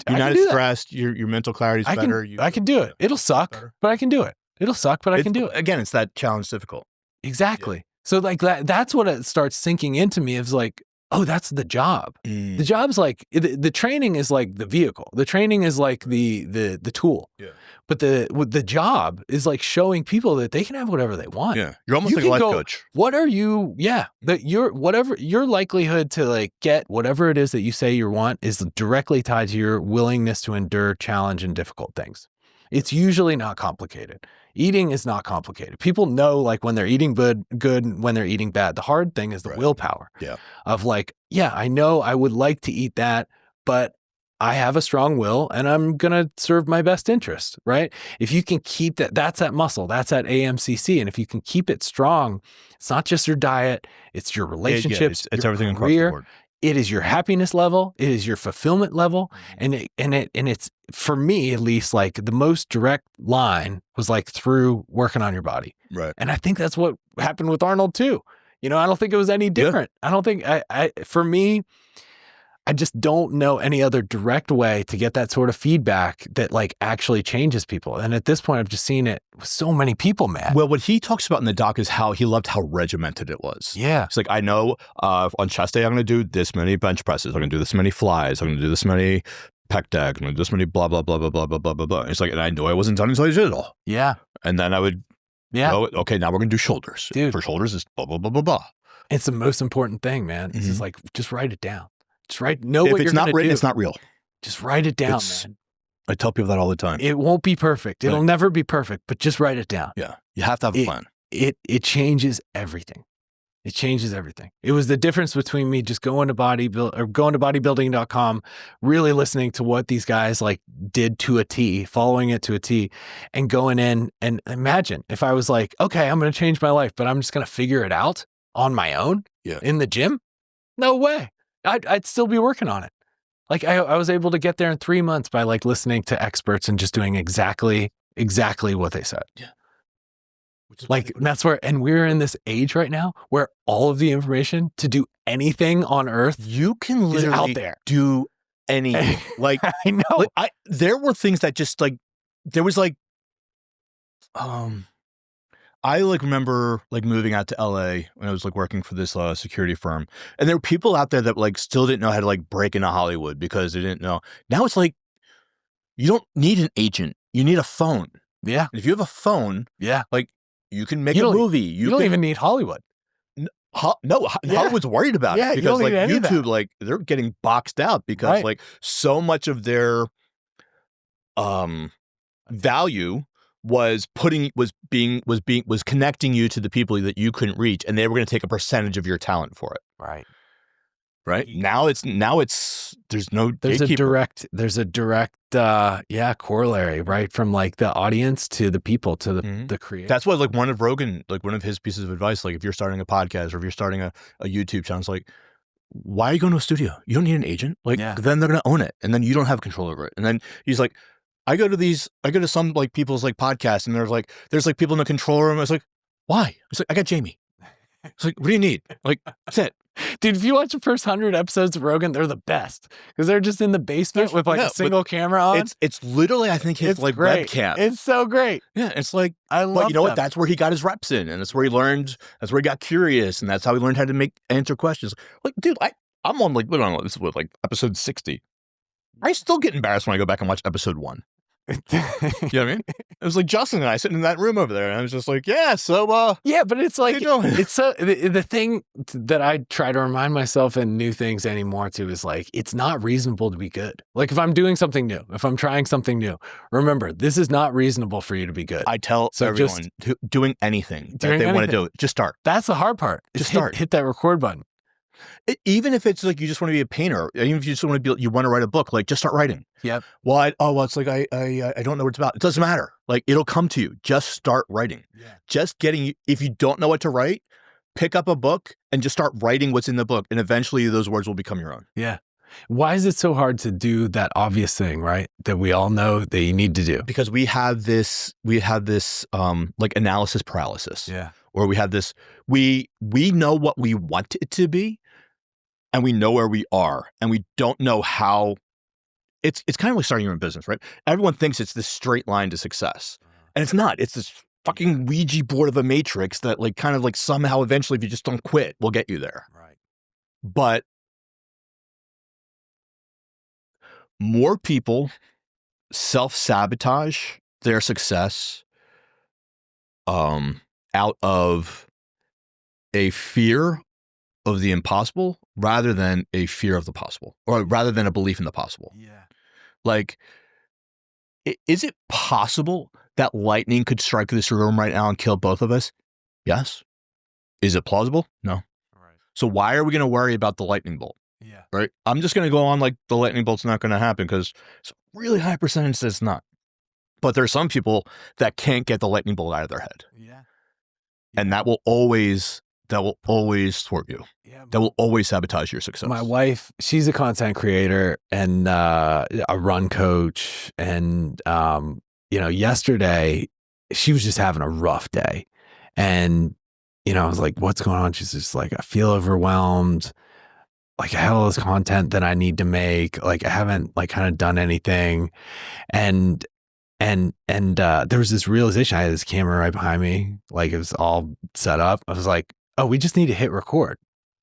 You're not as stressed. Your mental clarity is better. I can do it. It'll suck, but I can do it. It'll suck, but I can do it. Again, it's that challenge difficult. Exactly. Yeah. So like that's what it starts sinking into me is like, oh, that's the job. The job's like, the training is like the vehicle. The training is like the tool. Yeah. But the job is like showing people that they can have whatever they want. Yeah. You're almost like a life coach. What are you? Yeah. That your likelihood to like get whatever it is that you say you want is directly tied to your willingness to endure challenge and difficult things. It's usually not complicated. Eating is not complicated. People know like when they're eating good and when they're eating bad. The hard thing is the willpower of like, yeah, I know I would like to eat that, but I have a strong will and I'm going to serve my best interest, right? If you can keep that's that muscle, that's that AMCC. And if you can keep it strong, it's not just your diet, it's your relationships, it's your everything career, across the board. It is your happiness level. It is your fulfillment level. And it's for me, at least, like the most direct line was like through working on your body. Right. And I think that's what happened with Arnold too. You know, I don't think it was any different. I don't think for me, I just don't know any other direct way to get that sort of feedback that like actually changes people. And at this point, I've just seen it with so many people, man. Well, what he talks about in the doc is how he loved how regimented it was. Yeah. It's like, I know on chest day, I'm going to do this many bench presses. I'm going to do this many flies. I'm going to do this many pec deck. I'm going to do this many blah, blah, blah, blah, blah, blah, blah, blah, blah. It's like, and I know I wasn't done until I did it all. Yeah. And then I would go, okay, now we're going to do shoulders. Dude. For shoulders, it's blah, blah, blah, blah, blah. It's the most important thing, man. It's just like, just write it down. Just write, if it's not written, it's not real. Just write it down, man. I tell people that all the time. It won't be perfect. It'll never be perfect, but just write it down. Yeah. You have to have a plan. It changes everything. It changes everything. It was the difference between me just going to bodybuilding.com, really listening to what these guys like did to a T, following it to a T, and going in and imagine if I was like, okay, I'm going to change my life, but I'm just going to figure it out on my own in the gym. No way. I'd still be working on it. Like I was able to get there in 3 months by like listening to experts and just doing exactly what they said. Yeah. Like that's where, and we're in this age right now where all of the information to do anything on earth, you can literally out there. Do anything. Like I know. Like, there were things that just like there was like I like remember like moving out to LA when I was like working for this security firm, and there were people out there that like still didn't know how to like break into Hollywood because they didn't know. Now it's like you don't need an agent, you need a phone. Yeah. And if you have a phone, like you can make a movie. You don't even need Hollywood. No, Hollywood's worried about it because like YouTube, like they're getting boxed out because like so much of their value was connecting you to the people that you couldn't reach, and they were going to take a percentage of your talent for it. Right. Now it's there's a direct corollary, right, from like the audience to the people to the creator. That's what like one of his pieces of advice, like if you're starting a podcast or if you're starting a YouTube channel, it's like, why are you going to a studio? You don't need an agent. Like then they're going to own it, and then you don't have control over it. And then he's like, I go to some like people's like podcasts, and there's like people in the control room. I was like, why? It's like, I got Jamie. It's like, what do you need? Like, that's it. Dude, if you watch the first 100 episodes of Rogan, they're the best because they're just in the basement with like a single camera on. It's literally, I think, his like webcam. It's so great. Yeah, it's like, I love. But you know what? That's where he got his reps in, and that's where he learned. That's where he got curious, and that's how he learned how to answer questions. Like, dude, I'm on like, this is what, like episode 60. I still get embarrassed when I go back and watch episode 1. You know what I mean? It was like Justin and I sitting in that room over there, and I was just like, yeah, so yeah, but it's like it's the thing that I try to remind myself in new things anymore too is like, it's not reasonable to be good. Like if I'm doing something new, if I'm trying something new, remember, this is not reasonable for you to be good. I tell everyone doing anything that they want to do, just start. That's the hard part. Just start. Hit that record button. Even if it's like you just want to be a painter, even if you just want to write a book, like just start writing. Yep. Well, it's like I don't know what it's about. It doesn't matter. Like it'll come to you. Just start writing. Yeah. Just if you don't know what to write, pick up a book and just start writing what's in the book, and eventually those words will become your own. Yeah. Why is it so hard to do that obvious thing, right? That we all know that you need to do? Because we have this like analysis paralysis. Yeah. Or we have this, we know what we want it to be, and we know where we are, and we don't know how. It's kind of like starting your own business, right? Everyone thinks it's this straight line to success, and it's not. It's this fucking Ouija board of a matrix that like kind of like somehow eventually, if you just don't quit, will get you there. Right. But more people self-sabotage their success out of a fear of the impossible rather than a fear of the possible, or rather than a belief in the possible. Yeah. Like, is it possible that lightning could strike this room right now and kill both of us? Yes. Is it plausible? No. Right. So why are we going to worry about the lightning bolt? Yeah. Right. I'm just going to go on like the lightning bolt's not going to happen because it's a really high percentage that it's not. But there are some people that can't get the lightning bolt out of their head. Yeah. Yeah. And that will always thwart you. Yeah. That will always sabotage your success. My wife, she's a content creator and a run coach. And, yesterday she was just having a rough day. And, I was like, what's going on? She's just like, I feel overwhelmed. Like I have all this content that I need to make. Like I haven't like kind of done anything. And there was this realization. I had this camera right behind me. Like it was all set up. I was like, oh, we just need to hit record.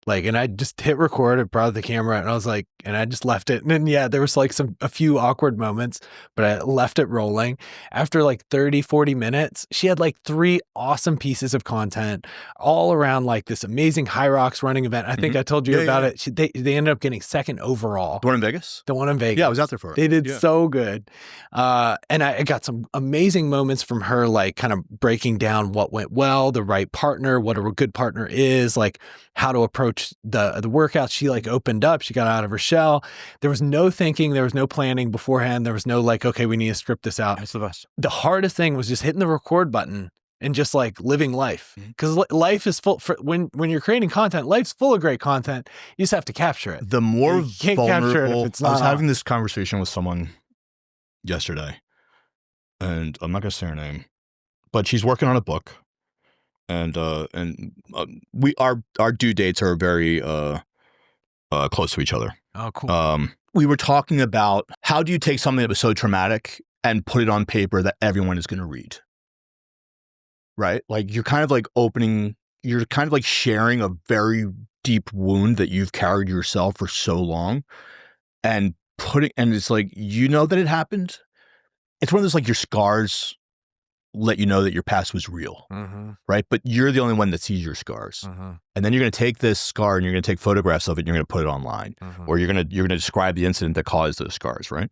Like, and I just hit record, I brought the camera and I was like, and I just left it. And then, yeah, there was like a few awkward moments, but I left it rolling. After like 30, 40 minutes, she had like 3 awesome pieces of content all around like this amazing High Rocks running event. I think I told you about it. They ended up getting 2nd overall. The one in Vegas? The one in Vegas. Yeah, I was out there for it. They did so good. And I got some amazing moments from her, like kind of breaking down what went well, the right partner, what a good partner is, like how to approach the workout. She like opened up, she got out of her shell. There was no thinking, there was no planning beforehand. There was no like, okay, we need to script this out. That's the best. The hardest thing was just hitting the record button and just like living life. Because life is full when you're creating content, life's full of great content. You just have to capture it. The more you can't vulnerable, capture it if it's not I was having this conversation with someone yesterday, and I'm not going to say her name, but she's working on a book. And our due dates are very close to each other. Oh, cool. We were talking about how do you take something that was so traumatic and put it on paper that everyone is going to read, right? Like you're kind of like sharing a very deep wound that you've carried yourself for so long, and it's like, you know that it happened. It's one of those like your scars let you know that your past was real, right? But you're the only one that sees your scars. And then you're going to take this scar and you're going to take photographs of it and you're going to put it online, or you're going to describe the incident that caused those scars, right?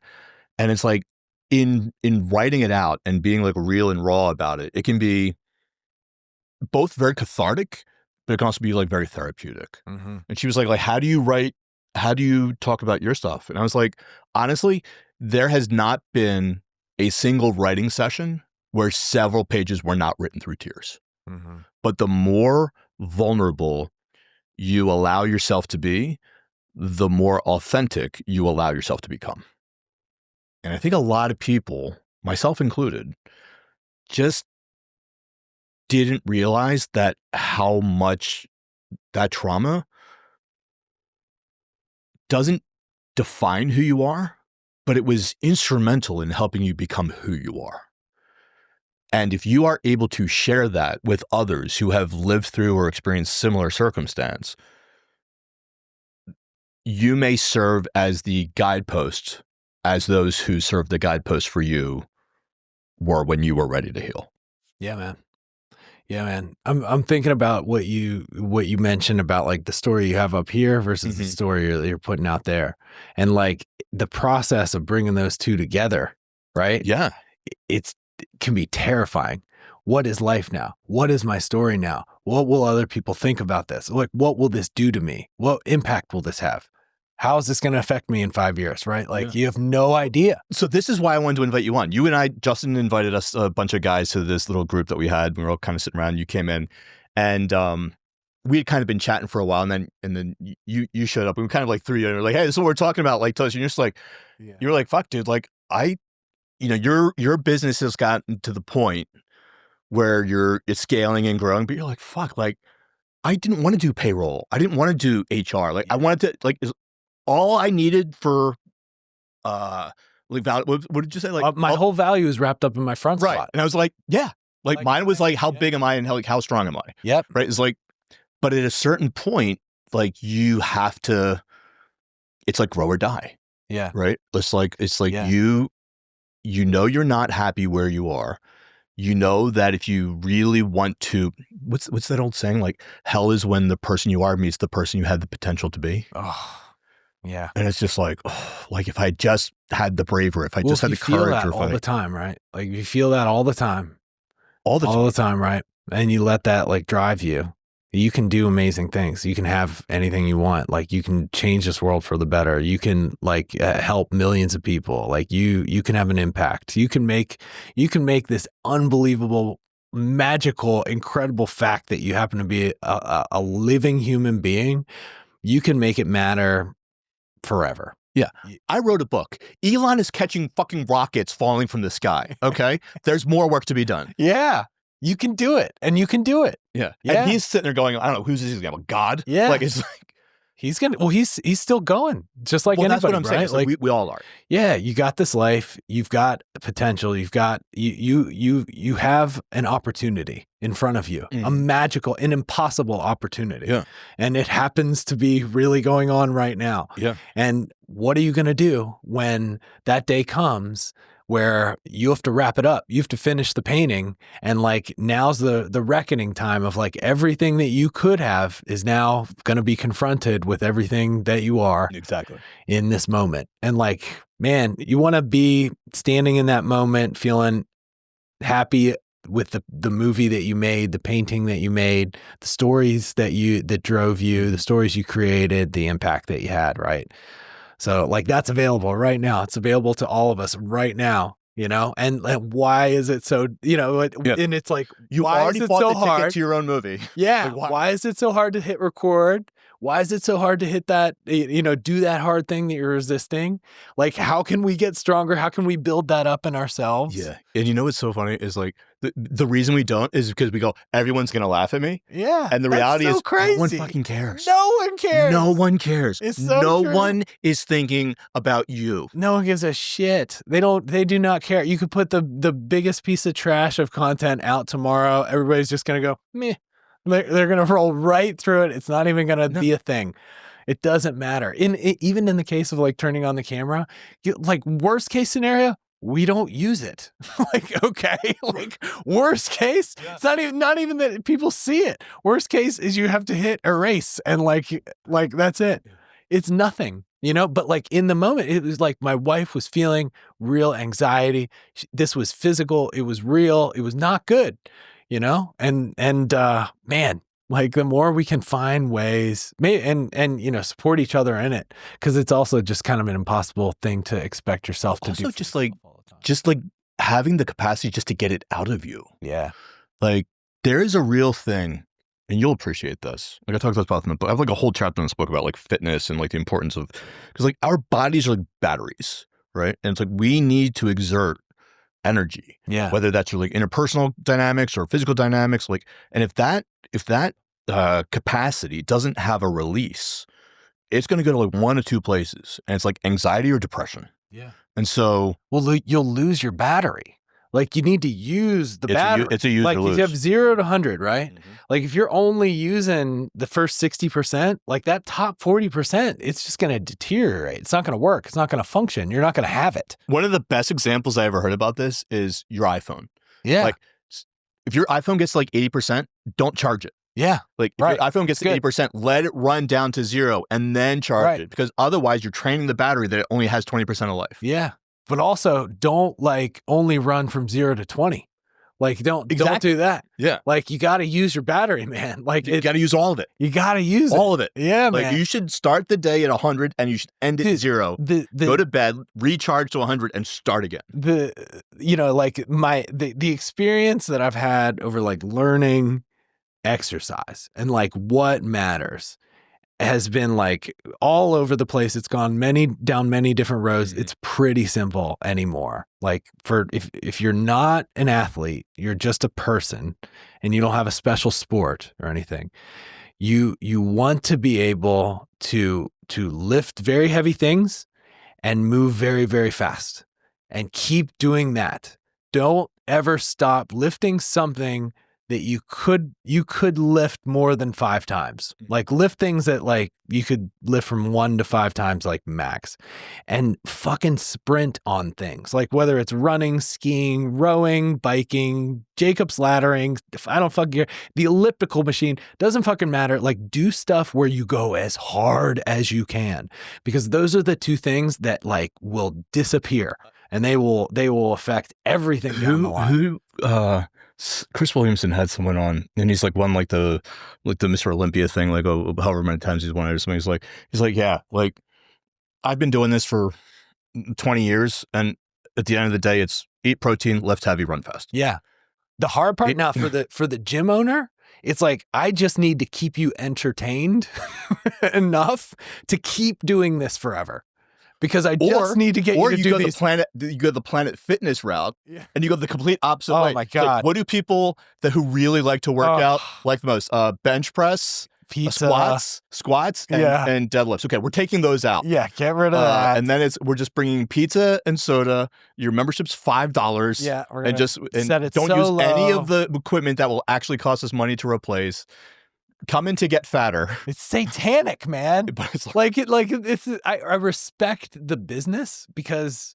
And it's like in writing it out and being like real and raw about it, it can be both very cathartic, but it can also be like very therapeutic. And she was like, how do you write? How do you talk about your stuff? And I was like, honestly, there has not been a single writing session where several pages were not written through tears. But the more vulnerable you allow yourself to be, the more authentic you allow yourself to become. And I think a lot of people, myself included, just didn't realize that how much that trauma doesn't define who you are, but it was instrumental in helping you become who you are. And if you are able to share that with others who have lived through or experienced similar circumstance, you may serve as the guidepost as those who served the guidepost for you were when you were ready to heal. Yeah, man. Yeah, man. I'm thinking about what you mentioned about like the story you have up here versus the story you're putting out there, and like the process of bringing those two together, right? Yeah. It can be terrifying. What is life now? What is my story now? What will other people think about this? Like, what will this do to me? What impact will this have? How is this going to affect me in 5 years, right? Like, you have no idea. So this is why I wanted to invite you on. You and I, Justin invited us, a bunch of guys, to this little group that we had. We were all kind of sitting around. You came in, and we had kind of been chatting for a while, and then you showed up. And we kind of like threw you in. We're like, hey, this is what we're talking about. Like, tell us. And you're just like, you're like, fuck, dude. Like, your business has gotten to the point where it's scaling and growing, but you're like, fuck, like, I didn't want to do payroll. I didn't want to do HR. Like, I wanted to, like, all I needed for, like, what did you say? Like, my whole value is wrapped up in my front spot. And I was like, yeah, like mine was like, how big am I and how strong am I? Yep. Right. It's like, but at a certain point, like, you have to, it's like grow or die. Yeah. Right. It's like you know, you're not happy where you are. You know that if you really want to, what's that old saying? Like, hell is when the person you are meets the person you had the potential to be. Oh, yeah. And it's just like, like if I just had the bravery, if I just had the courage, that all the time, right? Like you feel that all the time, all the time, right? And you let that like drive you. You can do amazing things. You can have anything you want. Like you can change this world for the better. You can like help millions of people. Like you can have an impact. You can make this unbelievable, magical, incredible fact that you happen to be a living human being. You can make it matter forever. Yeah. I wrote a book. Elon is catching fucking rockets falling from the sky. Okay. There's more work to be done. Yeah. You can do it, and you can do it. Yeah. And he's sitting there going, I don't know, who's this example? God? Yeah. Like, it's like, He's still going, just like anybody. That's what I'm saying. Right? It's like we all are. Yeah, you got this life, you've got potential, you've got you have an opportunity in front of you, a magical, an impossible opportunity. Yeah. And it happens to be really going on right now. Yeah. And what are you going to do when that day comes where you have to wrap it up? You have to finish the painting, and like now's the reckoning time of like everything that you could have is now going to be confronted with everything that you are Exactly in this moment. And like, man, you want to be standing in that moment feeling happy with the movie that you made, the painting that you made, the stories that drove you, the stories you created, the impact that you had, right? So like that's available right now. It's available to all of us right now, you know? And why is it so, you know, and it's like, you why already is it bought so the hard ticket to your own movie. Yeah. Like, why is it so hard to hit record? Why is it so hard to hit that, you know, do that hard thing that you're resisting? Like, how can we get stronger? How can we build that up in ourselves? Yeah. And you know what's so funny is like the reason we don't is because we go, everyone's going to laugh at me. Yeah. And the reality is crazy. no one fucking cares. No one cares. No one cares. It's so no true. one is thinking about you. No one gives a shit. They do not care. You could put the biggest piece of trash of content out tomorrow. Everybody's just going to go, meh. They're going to roll right through it. It's not even going to be a thing. It doesn't matter. Even in the case of like turning on the camera, like worst case scenario, we don't use it. Like, okay, like worst case, it's not even that people see it. Worst case is you have to hit erase and like that's it. Yeah. It's nothing, you know, but like in the moment, it was like my wife was feeling real anxiety. This was physical. It was real. It was not good, you know? And man, like the more we can find ways and you know, support each other in it, because it's also just kind of an impossible thing to expect yourself to do. Also just like having the capacity just to get it out of you. Yeah. Like there is a real thing, and you'll appreciate this. Like I talked about in the book. I have like a whole chapter in this book about like fitness and like the importance of, because like our bodies are like batteries, right? And it's like we need to exert energy. Yeah. Whether that's like interpersonal dynamics or physical dynamics, like, and if that capacity doesn't have a release, it's going to go to like one of two places, and it's like anxiety or depression. Yeah. And so, well, you'll lose your battery. Like you need to use the battery. It's a use like or lose. You have 0 to 100, right? Mm-hmm. Like if you're only using the first 60%, like that top 40%, it's just going to deteriorate. It's not going to work. It's not going to function. You're not going to have it. One of the best examples I ever heard about this is your iPhone. Yeah. Like if your iPhone gets like 80%, don't charge it. Yeah. Like if your iPhone gets to 80%, let it run down to 0 and then charge it, because otherwise you're training the battery that it only has 20% of life. Yeah. But also don't like only run from 0 to 20. Like don't do that. Yeah. Like you got to use your battery, man. Like you got to use all of it. You got to use all of it. Yeah, like, man. You should start the day at 100 and you should end it at 0. Go to bed, recharge to 100 and start again. You know, like the experience that I've had over like learning exercise and like what matters has been like all over the place. It's gone down many different roads. Mm-hmm. It's pretty simple anymore. Like if you're not an athlete, you're just a person and you don't have a special sport or anything. You want to be able to lift very heavy things and move very, very fast and keep doing that. Don't ever stop lifting something that you could lift more than 5 times. Like lift things that like you could lift from 1 to 5 times like max, and fucking sprint on things. Like whether it's running, skiing, rowing, biking, Jacob's laddering, the elliptical machine, doesn't fucking matter. Like do stuff where you go as hard as you can, because those are the two things that like will disappear and they will affect everything down the line. Chris Williamson had someone on, and he's like won like the Mr. Olympia thing, like however many times he's won it or something. He's like, yeah, like I've been doing this for 20 years, and at the end of the day, it's eat protein, lift heavy, run fast. Yeah. The hard part now for the gym owner, it's like I just need to keep you entertained enough to keep doing this forever. Because I just need to get you to do these. You go the Planet Fitness route, and you go the complete opposite way. Oh my God. Like, what do people who really like to work out like the most? Bench press, Pizza. Squats and deadlifts. Okay, we're taking those out. Yeah, get rid of that. And then we're just bringing pizza and soda. Your membership's $5. Yeah, we're and set it don't so use low. any of the equipment that will actually cost us money to replace. Come in to get fatter. It's satanic, man. But it's I respect the business because,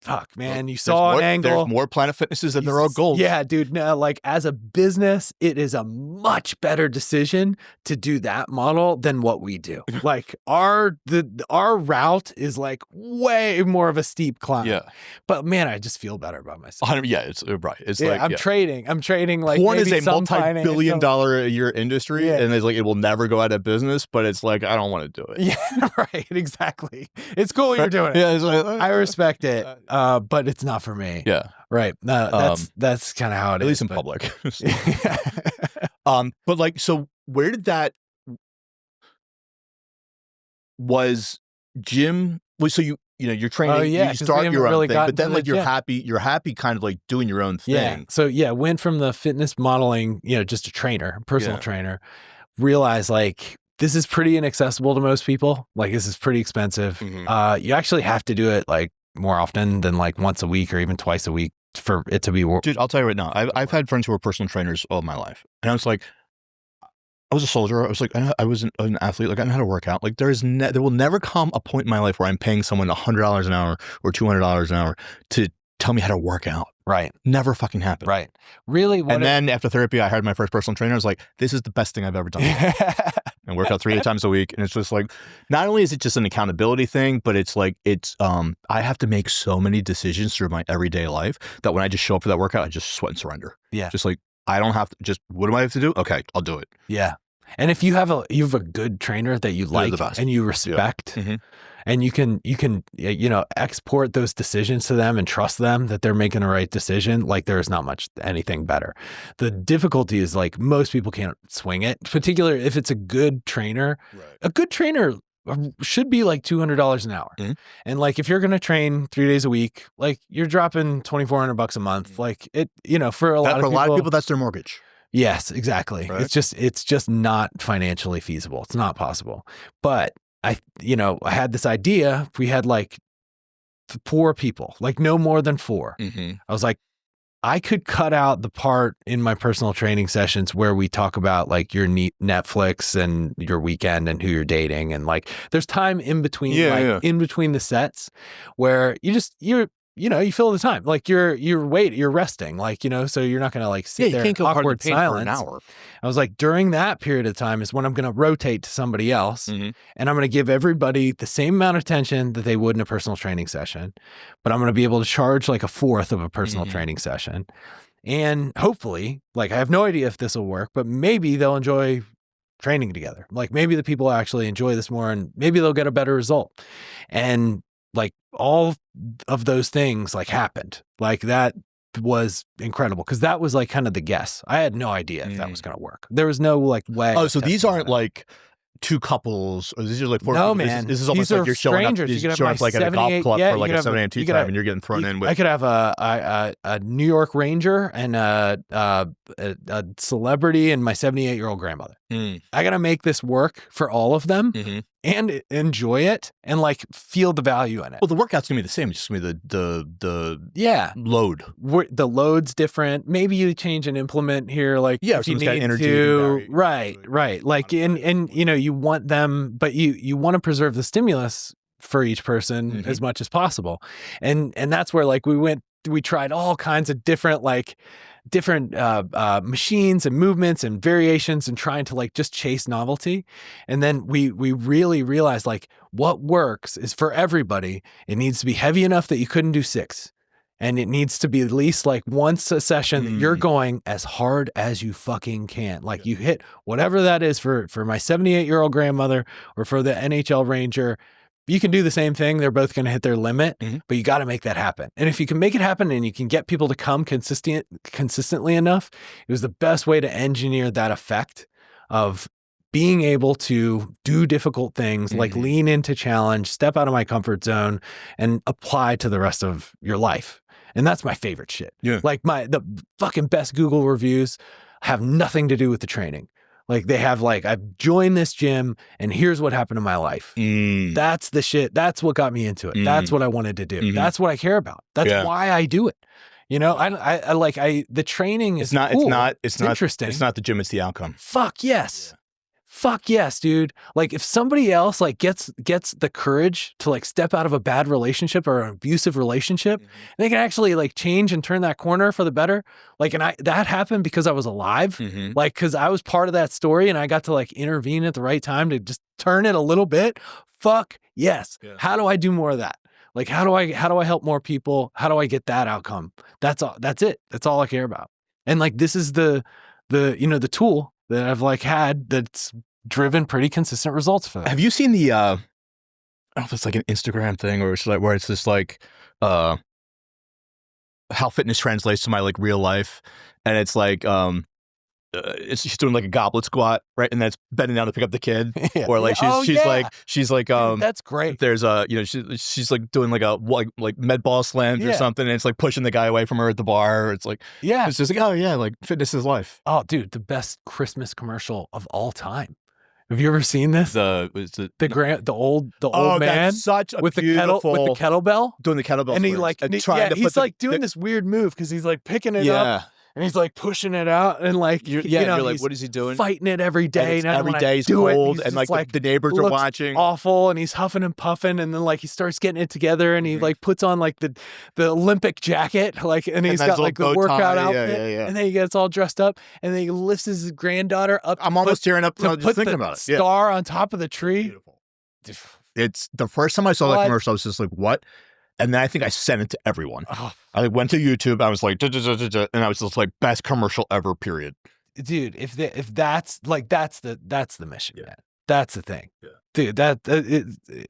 fuck, man, you saw an angle. There's more Planet Fitnesses than there are goals. Yeah, dude. No, like as a business, it is a much better decision to do that model than what we do. Like our route is like way more of a steep climb. Yeah. But man, I just feel better about myself. Yeah, it's right. It's I'm trading like porn is a multi-billion-dollar a year industry, and it's like it will never go out of business. But it's like I don't want to do it. Yeah, right. Exactly. It's cool you're doing it. Yeah, it's like, I respect it. But it's not for me. Yeah. Right. That's kind of how it is. At least in public. But like, so where did that was gym? Well, so you're training, you start your own thing, but then like you're happy kind of like doing your own thing. Yeah. So went from the fitness modeling, just a trainer, personal trainer, realized like this is pretty inaccessible to most people. Like this is pretty expensive. You actually have to do it like more often than like once a week or even twice a week for it to be worth. Dude, I'll tell you right now, I've had friends who were personal trainers all my life. And I was like, I was a soldier. I was like, I was an athlete. Like I know how to work out. Like there will never come a point in my life where I'm paying someone $100 an hour or $200 an hour to tell me how to work out. Right. Never fucking happened. Right. Really. And then after therapy, I hired my first personal trainer. I was like, this is the best thing I've ever done. And work out 3 times a week. And it's just like, not only is it just an accountability thing, but it's like, I have to make so many decisions through my everyday life that when I just show up for that workout, I just sweat and surrender. Yeah. Just like, I don't have to what do I have to do? Okay, I'll do it. Yeah. And if you have a good trainer that you like and you respect, and you can export those decisions to them and trust them that they're making the right decision, like there's not much anything better. The difficulty is like most people can't swing it, particularly if it's a good trainer. Right. A good trainer should be like $200 an hour. And like if you're going to train 3 days a week, like you're dropping $2,400 a month. Like it, for a lot of people, that's their mortgage. Yes, exactly. Right? It's just not financially feasible. It's not possible. But I had this idea. If we had like 4 people, like no more than 4. I was like, I could cut out the part in my personal training sessions where we talk about like your Netflix and your weekend and who you're dating. And like, there's time in between, in between the sets where you fill the time, like you're resting, like, so you're not going to like sit there in awkward silence. For an hour. I was like, during that period of time is when I'm going to rotate to somebody else and I'm going to give everybody the same amount of attention that they would in a personal training session, but I'm going to be able to charge like a fourth of a personal training session. And hopefully, like, I have no idea if this will work, but maybe they'll enjoy training together. Like maybe the people actually enjoy this more and maybe they'll get a better result. And like all of those things like happened. Like that was incredible because that was like kind of the guess. I had no idea if that was going to work. There was no like way. Oh, so these aren't like 2 couples, or these are like 4 no, people. man. This is almost like you're showing strangers. up. You're showing up like at a golf club for like a 7 a.m. tea time, and you're getting thrown in with. I could have a New York Ranger and a celebrity and my 78-year-old grandmother. I got to make this work for all of them and enjoy it and like feel the value in it. Well, the workout's gonna be the same. It's just gonna be the load. The load's different. Maybe you change an implement here, like if you need energy to. Right. Like and you want them, but you want to preserve the stimulus for each person as much as possible. And that's where like we tried all kinds of different machines and movements and variations and trying to like just chase novelty. And then we really realized like what works is for everybody. It needs to be heavy enough that you couldn't do 6. And it needs to be at least like once a session that you're going as hard as you fucking can. Like you hit whatever that is for my 78-year-old grandmother or for the NHL Ranger. You can do the same thing. They're both going to hit their limit, but you got to make that happen. And if you can make it happen and you can get people to come consistently enough, it was the best way to engineer that effect of being able to do difficult things, like lean into challenge, step out of my comfort zone, and apply to the rest of your life. And that's my favorite shit. Yeah. Like the fucking best Google reviews have nothing to do with the training. Like they have like, I've joined this gym and here's what happened to my life. That's the shit. That's what got me into it. That's what I wanted to do. That's what I care about. That's why I do it. You know, the training is cool. It's interesting. It's not the gym, it's the outcome. Fuck yes. Fuck yes, dude. Like if somebody else like gets the courage to like step out of a bad relationship or an abusive relationship, they can actually like change and turn that corner for the better. Like, and that happened because I was alive. Like, cause I was part of that story and I got to like intervene at the right time to just turn it a little bit. Fuck yes. Yeah. How do I do more of that? Like, how do I help more people? How do I get that outcome? That's all. That's it. That's all I care about. And like, this is the tool that I've like had that's driven pretty consistent results for that. Have you seen the, I don't know if it's like an Instagram thing or it's like where it's just like, how fitness translates to my like real life. And it's like, she's doing like a goblet squat, right? And that's bending down to pick up the kid, or like she's like, dude, that's great. There's she's like doing like a like med ball slams or something, and it's like pushing the guy away from her at the bar. It's like, it's just like, oh yeah, like fitness is life. Oh, dude, the best Christmas commercial of all time. Have you ever seen this? The old man that's such a with the kettlebell doing the kettlebell, and he like he's like doing this weird move because he's like picking it up. And he's like pushing it out and like, you're like, what is he doing? Fighting it every day. Every day he's cold and like the neighbors are watching. Awful. And he's huffing and puffing. And then like he starts getting it together and he like puts on like the Olympic jacket, like, and he's got like the workout outfit. And then he gets all dressed up and then he lifts his granddaughter up. I'm almost tearing up to just thinking about it. Star on top of the tree. Beautiful. It's the first time I saw that commercial, I was just like, what? And then I think I sent it to everyone. I went to YouTube. I was like, and I was just like, best commercial ever, period. Dude, if that's the mission, man. That's the thing, dude.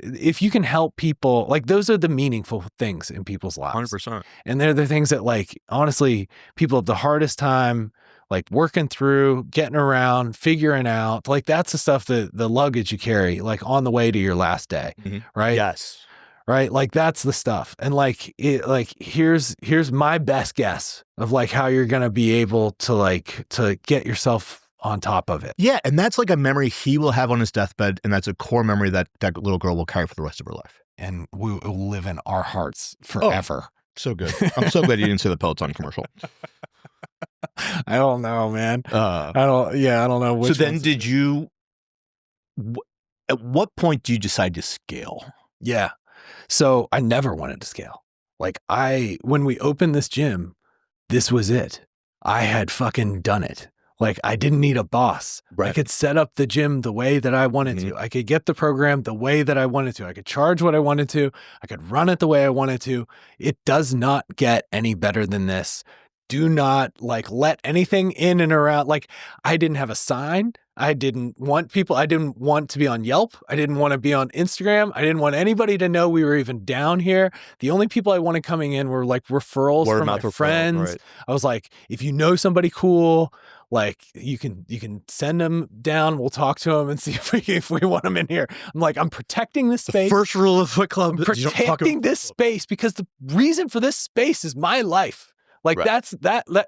If you can help people, like those are the meaningful things in people's lives. 100%. And they're the things that, like, honestly, people have the hardest time, like working through, getting around, figuring out. Like that's the stuff that the luggage you carry, like on the way to your last day, right? Yes. Right. Like that's the stuff. And like, here's my best guess of like how you're going to be able to get yourself on top of it. Yeah. And that's like a memory he will have on his deathbed. And that's a core memory that little girl will carry for the rest of her life. And we will live in our hearts forever. Oh, so good. I'm so glad you didn't see the Peloton commercial. I don't know, man. I don't know. Which so then did you, at what point do you decide to scale? Yeah. So I never wanted to scale. Like when we opened this gym, this was it. I had fucking done it. Like I didn't need a boss. Right. I could set up the gym the way that I wanted to. I could get the program the way that I wanted to. I could charge what I wanted to. I could run it the way I wanted to. It does not get any better than this. Do not like let anything in and around. Like I didn't have a sign. I didn't want to be on Yelp. I didn't want to be on Instagram. I didn't want anybody to know we were even down here. The only people I wanted coming in were like referrals from my friends. Right. I was like, if you know somebody cool, like you can send them down. We'll talk to them and see if we want them in here. I'm like, I'm protecting this space. The first rule of Foot Club. I'm protecting this space because the reason for this space is my life. Like that's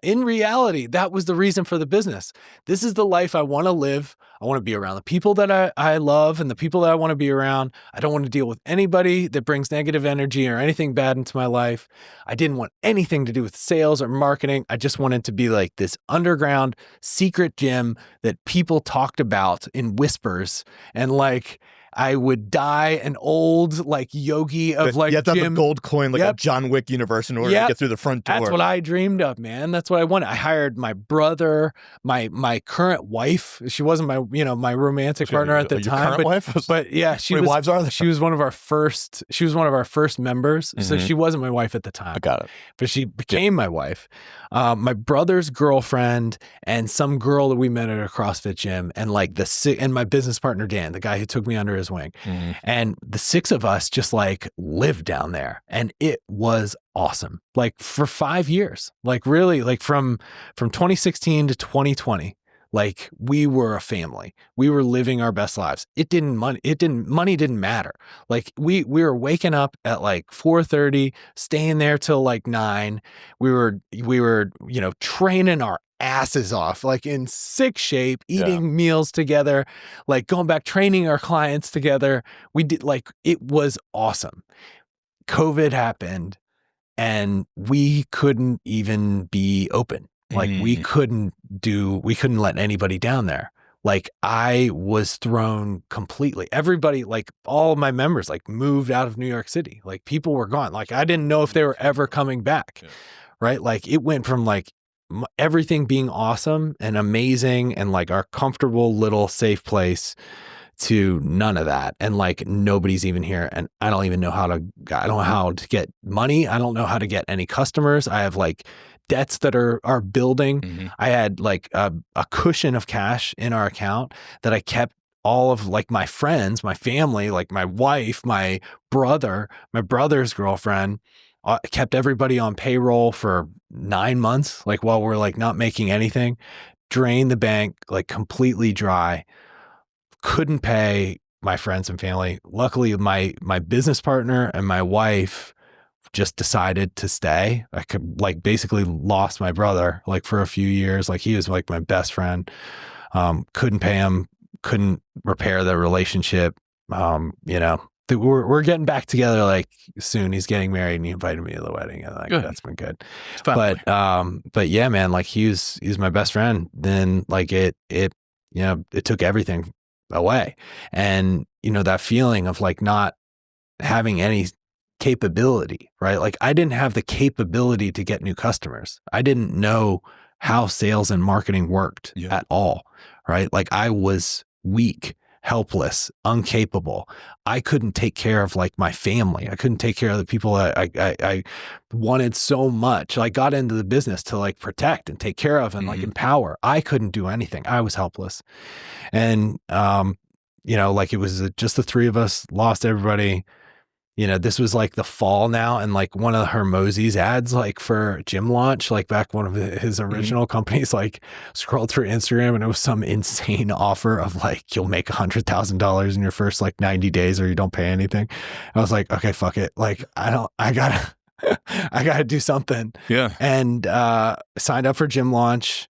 in reality, that was the reason for the business. This is the life I want to live. I want to be around the people that I love and the people that I want to be around. I don't want to deal with anybody that brings negative energy or anything bad into my life. I didn't want anything to do with sales or marketing. I just wanted to be like this underground secret gym that people talked about in whispers. And like, I would die an old like yogi of like you have to have a gold coin, like a John Wick universe in order to get through the front door. That's what I dreamed of, man. That's what I wanted. I hired my brother, my current wife. She wasn't my romantic partner at the time. Current wife? But yeah, she was. Wives are there? She was one of our first. She was one of our first members. So she wasn't my wife at the time. I got it. But she became my wife. My brother's girlfriend and some girl that we met at a CrossFit gym, and like and my business partner Dan, the guy who took me under his wing. And the six of us just like lived down there, and it was awesome. Like for 5 years, like really, like from 2016 to 2020, like we were a family. We were living our best lives. Money didn't matter. Like we were waking up at like 4:30, staying there till like 9. We were training our asses off, like in sick shape, eating meals together, like going back, training our clients together. We did, like, it was awesome. COVID happened and we couldn't even be open. Like we couldn't let anybody down there. Like I was thrown completely. Everybody, like all of my members, like moved out of New York City. Like people were gone. Like I didn't know if they were ever coming back. Right. Like it went from like everything being awesome and amazing and like our comfortable little safe place to none of that. And like nobody's even here. And I don't even know I don't know how to get money. I don't know how to get any customers. I have like debts that are building. I had like a cushion of cash in our account that I kept all of like my friends, my family, like my wife, my brother, my brother's girlfriend, kept everybody on payroll for 9 months, like while we're like not making anything, drained the bank, like completely dry. Couldn't pay my friends and family. Luckily, my business partner and my wife just decided to stay. I could like basically lost my brother like for a few years. Like he was like my best friend. Couldn't pay him, couldn't repair the relationship. You know, we're getting back together like soon. He's getting married and he invited me to the wedding. And like that's been good. But yeah, man, like he's my best friend. Then like it you know, it took everything away. And you know, that feeling of like not having any capability, right? Like I didn't have the capability to get new customers. I didn't know how sales and marketing worked at all, right? Like I was weak, helpless, incapable. I couldn't take care of like my family. I couldn't take care of the people that I wanted so much. I got into the business to like protect and take care of and like empower. I couldn't do anything. I was helpless. And, you know, like it was just the three of us, lost everybody. You know, this was like the fall now, and like one of Hermosi's ads, like for gym launch, like back one of his original companies, like scrolled through Instagram and it was some insane offer of like, you'll make $100,000 in your first like 90 days or you don't pay anything. I was like, okay, fuck it. Like, I gotta do something. Yeah. And, signed up for gym launch.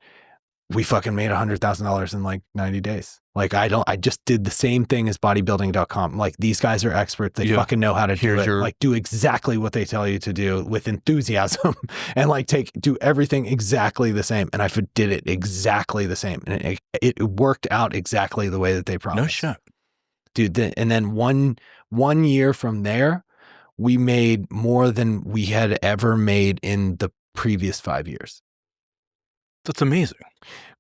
We fucking made $100,000 in like 90 days. Like I just did the same thing as bodybuilding.com. Like these guys are experts. They fucking know how to do it. Like do exactly what they tell you to do with enthusiasm and like do everything exactly the same. And I did it exactly the same. And it worked out exactly the way that they promised. No shit. Dude. And then one year from there, we made more than we had ever made in the previous 5 years. That's amazing.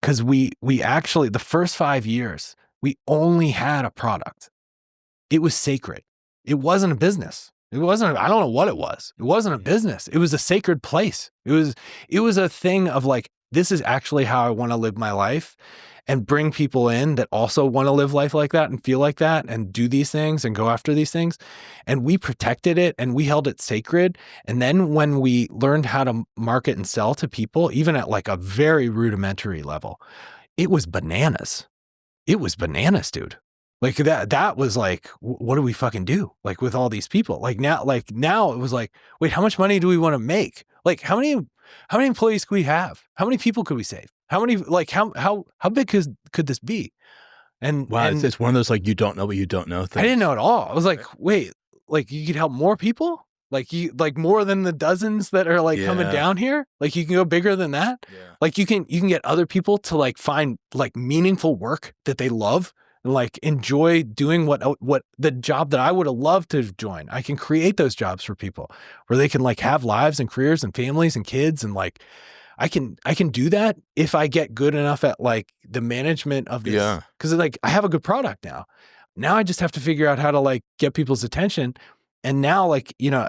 Because we actually, the first 5 years, we only had a product. It was sacred. It wasn't a business. It wasn't, I don't know what it was. It wasn't a business. It was a sacred place. It was a thing of like, this is actually how I want to live my life, and bring people in that also want to live life like that and feel like that and do these things and go after these things. And we protected it and we held it sacred. And then when we learned how to market and sell to people, even at like a very rudimentary level, it was bananas. It was bananas, dude. Like that was like, what do we fucking do? Like with all these people, like now it was like, wait, how much money do we want to make? Like how many employees could we have? How many people could we save? How many, like how big could this be? And wow, it's one of those like, you don't know what you don't know things. I didn't know at all. I was like, wait, like you could help more people? Like more than the dozens that are like coming down here? Like you can go bigger than that? Yeah. Like you can get other people to like find like meaningful work that they love and like enjoy doing what the job that I would have loved to join. I can create those jobs for people where they can like have lives and careers and families and kids, and like I can do that if I get good enough at like the management of this. Yeah. Cause like I have a good product now. Now I just have to figure out how to like get people's attention. And now like, you know,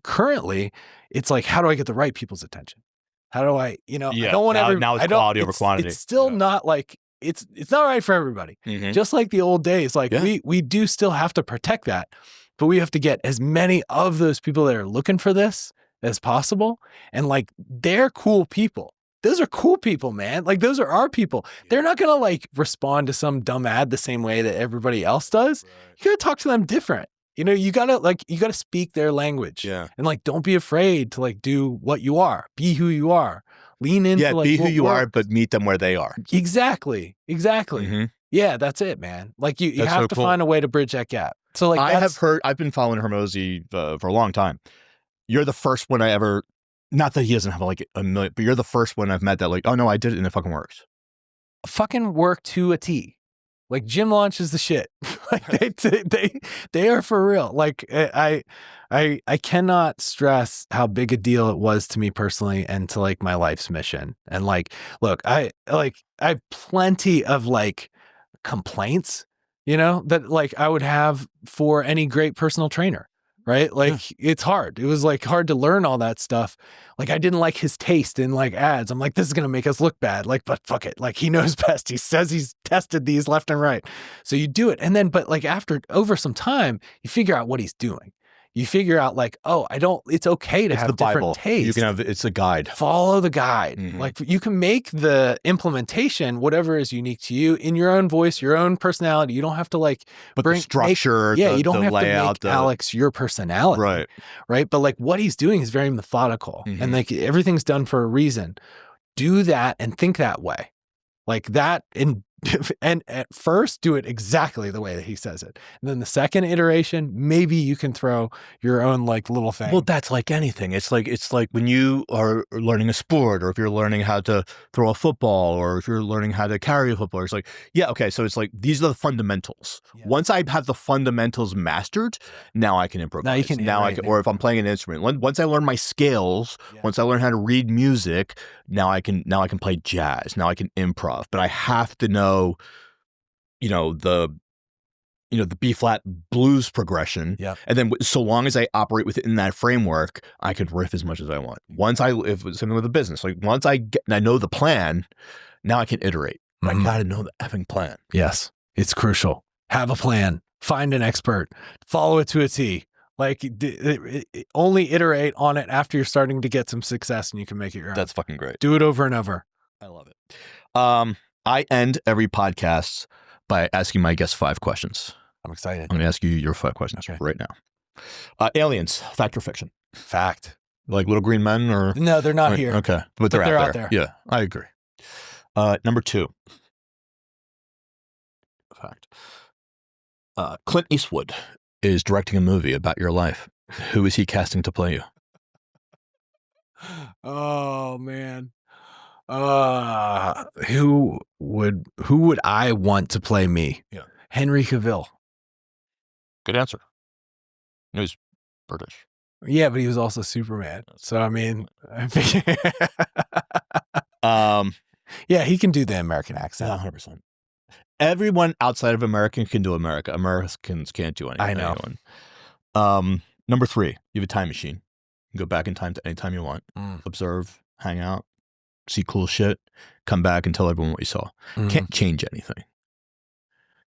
currently it's like, how do I get the right people's attention? How do I, you know, I don't want now it's quality over quantity. It's still not like, it's not right for everybody. Just like the old days, like we do still have to protect that, but we have to get as many of those people that are looking for this as possible. And like, they're cool people. Those are cool people, man. Like those are our people. They're not going to like respond to some dumb ad the same way that everybody else does. Right. You got to talk to them different. You know, you got to speak their language. Yeah. And like, don't be afraid to like do what you are, be who you are. Lean into Yeah, like be who what you are, works. but meet them where they are. Exactly. Mhm. Yeah, that's it, man. Like you That's have so to cool. find a way to bridge that gap. So like I've been following Hormozy for a long time. You're the first one I ever, not that he doesn't have like a million, but you're the first one I've met that like, oh no, I did it and it fucking works. fucking work to a T. Like gym launch is the shit. Like they are for real. Like I cannot stress how big a deal it was to me personally and to like my life's mission. And like, look, I have plenty of like complaints, that like I would have for any great personal trainer. Right. Like it's hard. It was like hard to learn all that stuff. Like I didn't like his taste in like ads. I'm like, this is going to make us look bad. Like, but fuck it. Like he knows best. He says he's tested these left and right. So you do it. And then, but like over some time, you figure out what he's doing. You figure out like, oh, it's okay to It's have the different Bible. tastes. You can have, it's a guide. Follow the guide. Mhm. Like you can make the implementation, whatever is unique to you in your own voice, your own personality. You don't have to like But the structure, you don't the have layout, to make Alex your personality. Right. But like what he's doing is very methodical and like everything's done for a reason. Do that and think that way. Like that and at first do it exactly the way that he says it. And then the second iteration, maybe you can throw your own like little thing. Well, that's like anything. It's like when you are learning a sport, or if you're learning how to throw a football, or if you're learning how to carry a football. It's like, yeah, okay. So it's like these are the fundamentals. Yeah. Once I have the fundamentals mastered, now I can improvise. Now you can or if I'm playing an instrument, once I learn my scales, once I learn how to read music, now I can play jazz. Now I can improv. But I have to know, the B flat blues progression. Yeah. And then so long as I operate within that framework, I could riff as much as I want. If it's something with a business, like once I know the plan, now I can iterate. But I got to know the effing plan. Yes. It's crucial. Have a plan, find an expert, follow it to a T. Like only iterate on it after you're starting to get some success and you can make it your own. That's fucking great. Do it over and over. I love it. I end every podcast by asking my guests 5 questions. I'm excited. I'm going to ask you your 5 questions right now. Aliens, fact or fiction? Fact. Like little green men or? No, they're not here. Okay. But they're out there. Yeah, I agree. Number 2. Fact. Clint Eastwood is directing a movie about your life. Who is he casting to play you? Oh man. Who would I want to play me? Yeah. Henry Cavill. Good answer. He was British. Yeah, but he was also Superman. So I mean, yeah, he can do the American accent. 100%. Everyone outside of America can do America. Americans can't do anything. I know. Number 3, you have a time machine. You can go back in time to any time you want. Observe, hang out, see cool shit, come back and tell everyone what you saw. Can't change anything.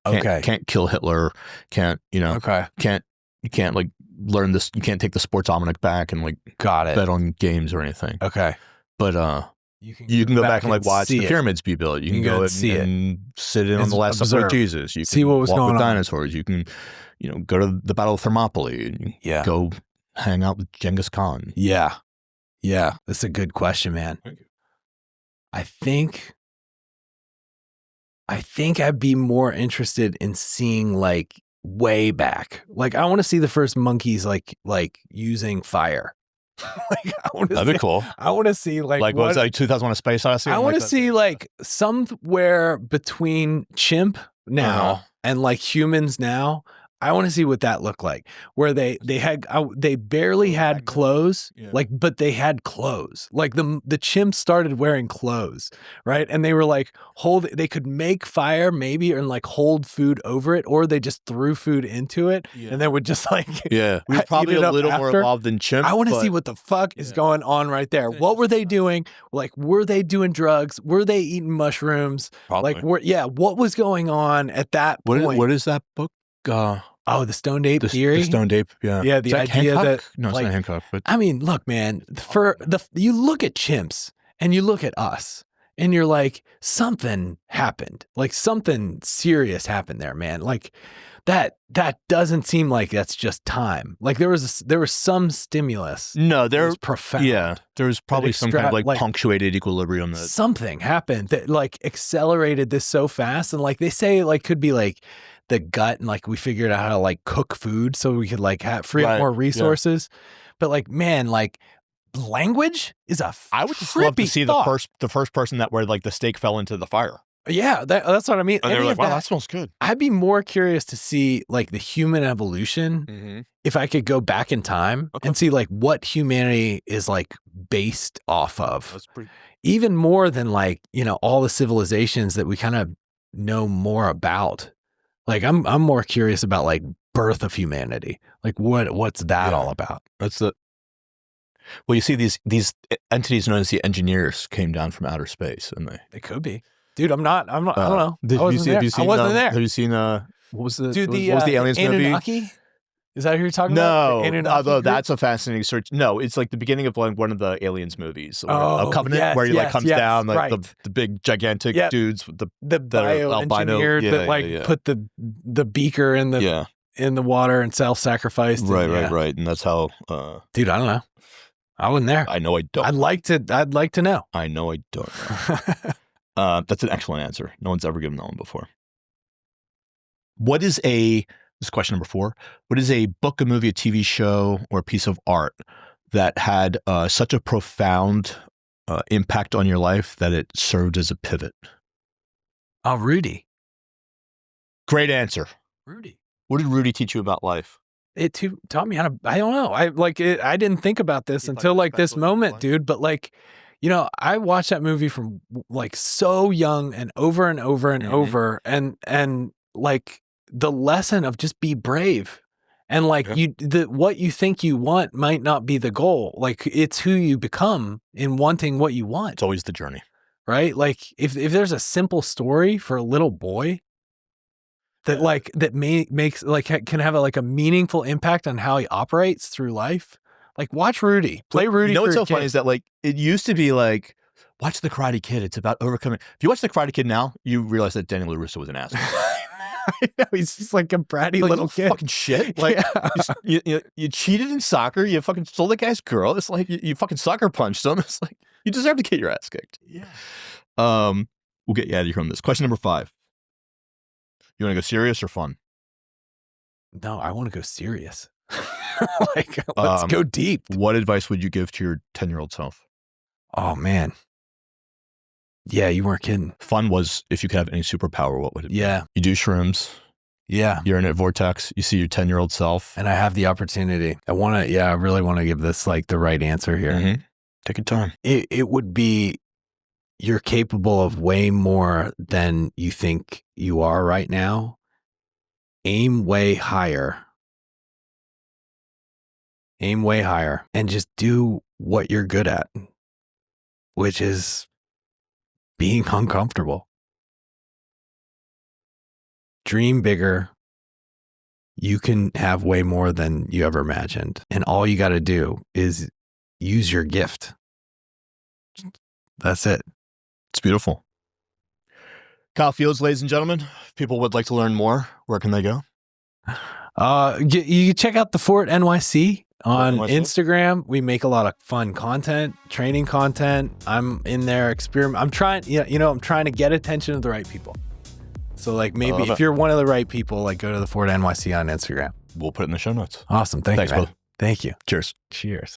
Can't kill Hitler. Can't, you can't like learn this. You can't take the sports almanac back and like bet on games or anything. Okay. But you can go back and like watch the pyramids be built. You can go and sit in on the Last Supper of Jesus. You can see what was walk going with on. dinosaurs. You can, go to the Battle of Thermopylae. And go hang out with Genghis Khan. Yeah. That's a good question, man. Thank you. I think I'd be more interested in seeing like way back. Like I want to see the first monkeys like using fire. That'd be cool. I want to see like what was that, 2001: A Space Odyssey? I want to see like somewhere between chimp now and like humans now. I want to see what that looked like, where they barely had clothes, but they had clothes. Like the chimps started wearing clothes, right? And they were like they could make fire maybe and like hold food over it, or they just threw food into it and they would just like we're probably a little more evolved than chimps. I want to see what the fuck is going on right there. What were they doing? Like, were they doing drugs? Were they eating mushrooms? Probably. Like, what was going on at that point? What is that book? The stoned ape theory. The stoned ape, yeah. Yeah, the idea Hancock? that No, it's not Hancock. But I mean, look, man, you look at chimps and you look at us, and you're like, something happened. Like something serious happened there, man. Like that doesn't seem like that's just time. Like there was some stimulus. No, that was profound. Yeah, there was probably some kind of like punctuated equilibrium that something happened that like accelerated this so fast. And like they say, like could be like the gut, and like we figured out how to like cook food so we could like free up more resources. Yeah. But like, man, like language is I would just love to see the first person where like the steak fell into the fire. Yeah, that's what I mean. And they're like, wow, that smells good. I'd be more curious to see like the human evolution if I could go back in time and see like what humanity is like based off of. That's pretty... Even more than like, you know, all the civilizations that we kind of know more about. Like I'm more curious about like birth of humanity. Like what's that all about? Well, you see these entities known as the engineers came down from outer space, and they could be. Dude, I don't know. I wasn't there. Have you seen what was the aliens Anunnaki? movie? Is that who you're talking about? No, although that's a fascinating search. No, it's like the beginning of one of the aliens movies, a Covenant, where he like comes down like the big gigantic dudes with the bio-engineer that put the beaker in the water and self-sacrificed. Right, and that's how. Dude, I don't know. I wasn't there. I know I don't. I'd like to know. I know I don't know. That's an excellent answer. No one's ever given that one before. This is question number 4. What is a book, a movie, a TV show, or a piece of art that had such a profound impact on your life that it served as a pivot? Oh, Rudy. Great answer. Rudy. What did Rudy teach you about life? It taught me how to, I don't know. I didn't think about this until like this moment, dude. But like, you know, I watched that movie from like so young and over and over and over. And like the lesson of just be brave. And like what you think you want might not be the goal. Like it's who you become in wanting what you want. It's always the journey. Right? Like if there's a simple story for a little boy that makes like can have a meaningful impact on how he operates through life. Like watch Rudy, play Rudy. You know what's so funny is that like it used to be like watch The Karate Kid. It's about overcoming. If you watch The Karate Kid now, you realize that Daniel LaRusso was an asshole. I know, he's just like a bratty little kid. Fucking shit. Like you cheated in soccer. You fucking stole the guy's girl. It's like you fucking sucker punched him. It's like you deserve to get your ass kicked. Yeah. We'll get you out of here from this. Question number 5. You want to go serious or fun? No, I want to go serious. Like, let's go deep. What advice would you give to your 10-year-old self? Oh, man. Yeah, you weren't kidding. Fun was, if you could have any superpower, what would it be? Yeah. You do shrooms. Yeah. You're in a vortex. You see your 10-year-old self. And I have the opportunity. I really want to give this like the right answer here. Mm-hmm. Take your time. It would be, you're capable of way more than you think you are right now. Aim way higher. Aim way higher and just do what you're good at, which is being uncomfortable. Dream bigger. You can have way more than you ever imagined. And all you got to do is use your gift. That's it. It's beautiful. Kyle Fields, ladies and gentlemen, if people would like to learn more, where can they go? You check out the Fort NYC on Instagram. We make a lot of fun content, training content. I'm in there I'm trying to get attention of the right people. So like maybe if you're one of the right people, like go to the Fort NYC on Instagram. We'll put it in the show notes. Awesome. Thanks, brother. Thank you. Cheers. Cheers.